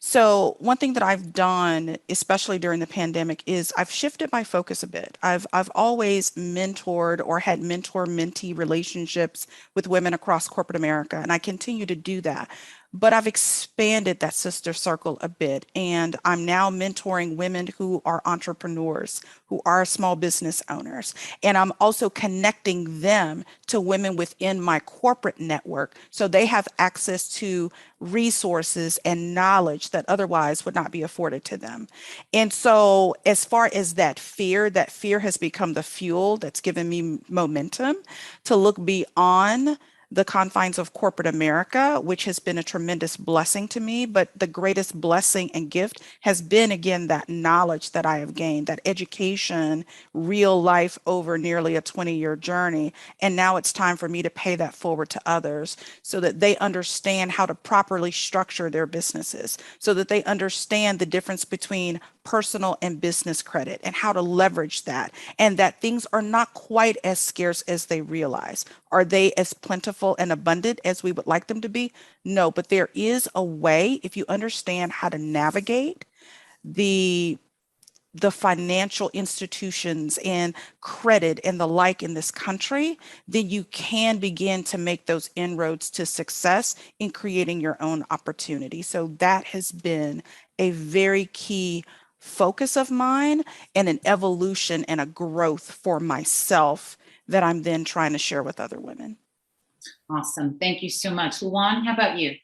S7: So one thing that I've done, especially during the pandemic, is I've shifted my focus a bit. I've always mentored or had mentor-mentee relationships with women across corporate America, and I continue to do that. But I've expanded that sister circle a bit, and I'm now mentoring women who are entrepreneurs, who are small business owners. And I'm also connecting them to women within my corporate network so they have access to resources and knowledge that otherwise would not be afforded to them. And so, as far as that fear has become the fuel that's given me momentum to look beyond the confines of corporate America, which has been a tremendous blessing to me. But the greatest blessing and gift has been, again, that knowledge that I have gained, that education, real life over nearly a 20-year journey. And now it's time for me to pay that forward to others so that they understand how to properly structure their businesses, so that they understand the difference between personal and business credit and how to leverage that, and that things are not quite as scarce as they realize. Are they as plentiful and abundant as we would like them to be? No, but there is a way, if you understand how to navigate the financial institutions and credit and the like in this country, then you can begin to make those inroads to success in creating your own opportunity. So that has been a very key focus of mine and an evolution and a growth for myself that I'm then trying to share with other women.
S4: Awesome. Thank you so much. Luan, how about you?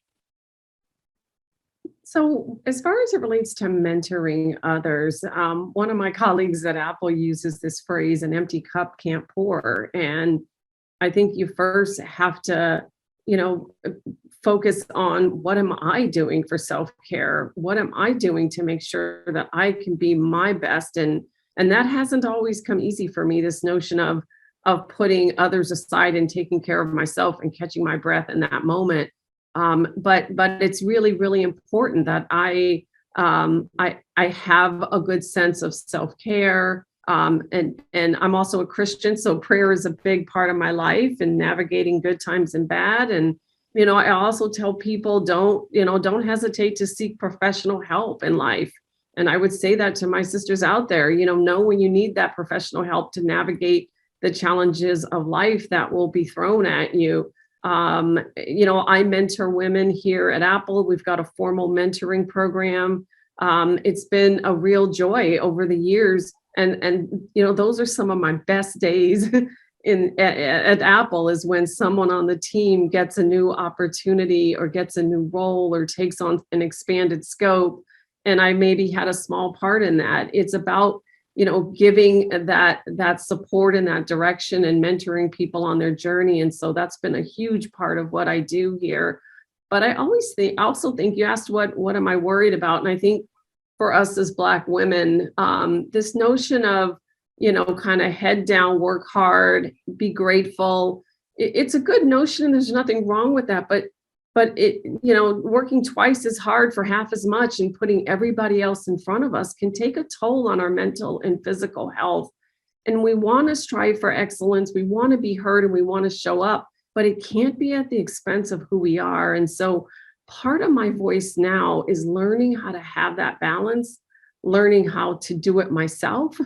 S6: So as far as it relates to mentoring others, one of my colleagues at Apple uses this phrase, an empty cup can't pour. And I think you first have to, focus on what am I doing for self-care? What am I doing to make sure that I can be my best? And that hasn't always come easy for me, this notion of putting others aside and taking care of myself and catching my breath in that moment. But it's really, really important that I have a good sense of self-care. And I'm also a Christian, so prayer is a big part of my life and navigating good times and bad. And, I also tell people don't hesitate to seek professional help in life. And I would say that to my sisters out there, know when you need that professional help to navigate the challenges of life that will be thrown at you. I mentor women here at Apple. We've got a formal mentoring program. It's been a real joy over the years. And those are some of my best days at Apple, is when someone on the team gets a new opportunity or gets a new role or takes on an expanded scope. And I maybe had a small part in that. It's about giving that support in that direction and mentoring people on their journey. And so that's been a huge part of what I do here. But I also think you asked what am I worried about? And I think for us as Black women, this notion of, kind of head down, work hard, be grateful. It's a good notion and there's nothing wrong with that. But it, working twice as hard for half as much and putting everybody else in front of us can take a toll on our mental and physical health. And we want to strive for excellence. We want to be heard and we want to show up, but it can't be at the expense of who we are. And so part of my voice now is learning how to have that balance, learning how to do it myself,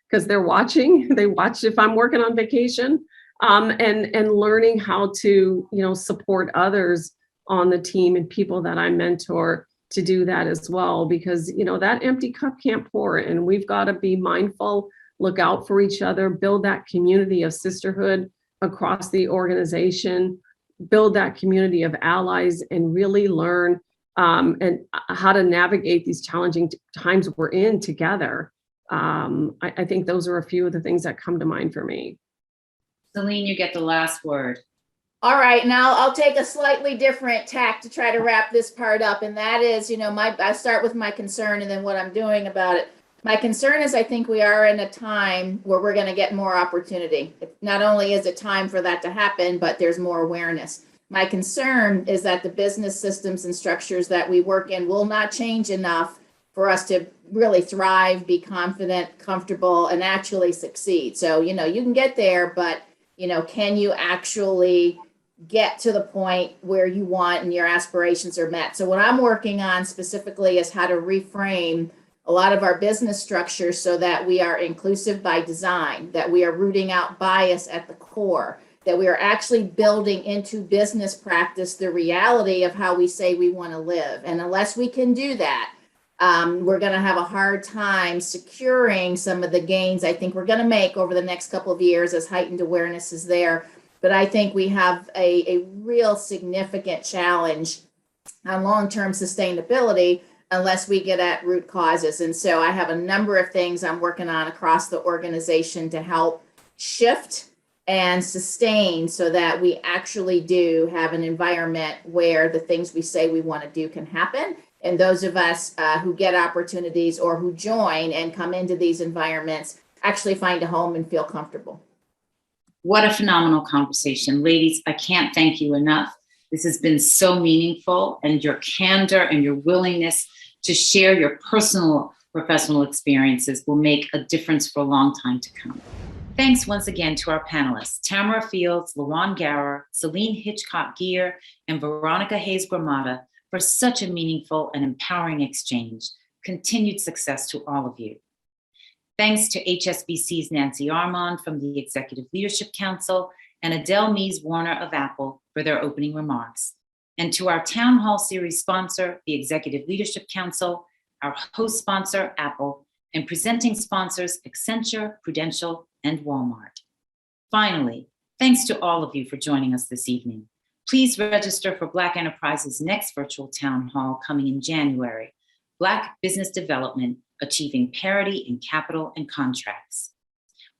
S6: because they're watching. They watch if I'm working on vacation, and learning how to, support others on the team and people that I mentor to do that as well, because, that empty cup can't pour, and we've got to be mindful, look out for each other, build that community of sisterhood across the organization, build that community of allies and really learn and how to navigate these challenging times we're in together. I think those are a few of the things that come to mind for me.
S4: Celine, you get the last word.
S8: All right, now I'll take a slightly different tack to try to wrap this part up, and that is, I start with my concern and then what I'm doing about it. My concern is I think we are in a time where we're going to get more opportunity. Not only is it time for that to happen, but there's more awareness. My concern is that the business systems and structures that we work in will not change enough for us to really thrive, be confident, comfortable, and actually succeed. So, you can get there, but, can you actually get to the point where you want and your aspirations are met? So what I'm working on specifically is how to reframe a lot of our business structures so that we are inclusive by design, that we are rooting out bias at the core, that we are actually building into business practice the reality of how we say we want to live. And unless we can do that, we're going to have a hard time securing some of the gains I think we're going to make over the next couple of years as heightened awareness is there. But I think we have a real significant challenge on long-term sustainability unless we get at root causes. And so I have a number of things I'm working on across the organization to help shift and sustain so that we actually do have an environment where the things we say we want to do can happen. And those of us who get opportunities or who join and come into these environments actually find a home and feel comfortable.
S4: What a phenomenal conversation. Ladies, I can't thank you enough. This has been so meaningful, and your candor and your willingness to share your personal professional experiences will make a difference for a long time to come. Thanks once again to our panelists, Tamara Fields, Lawan Gower, Celine Hitchcock-Gear, and Veronica Hayes-Gramada for such a meaningful and empowering exchange. Continued success to all of you. Thanks to HSBC's Nancy Armand from the Executive Leadership Council and Adele Mies-Warner of Apple for their opening remarks. And to our Town Hall Series sponsor, the Executive Leadership Council, our host sponsor, Apple, and presenting sponsors, Accenture, Prudential, and Walmart. Finally, thanks to all of you for joining us this evening. Please register for Black Enterprise's next virtual town hall coming in January, Black Business Development, Achieving Parity in Capital and Contracts.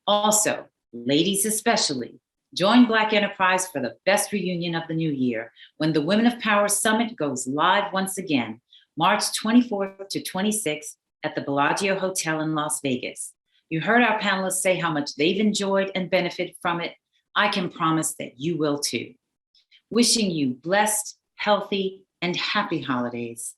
S4: Also, ladies especially, join Black Enterprise for the best reunion of the new year when the Women of Power Summit goes live once again, March 24th to 26th at the Bellagio Hotel in Las Vegas. You heard our panelists say how much they've enjoyed and benefited from it. I can promise that you will too. Wishing you blessed, healthy, and happy holidays.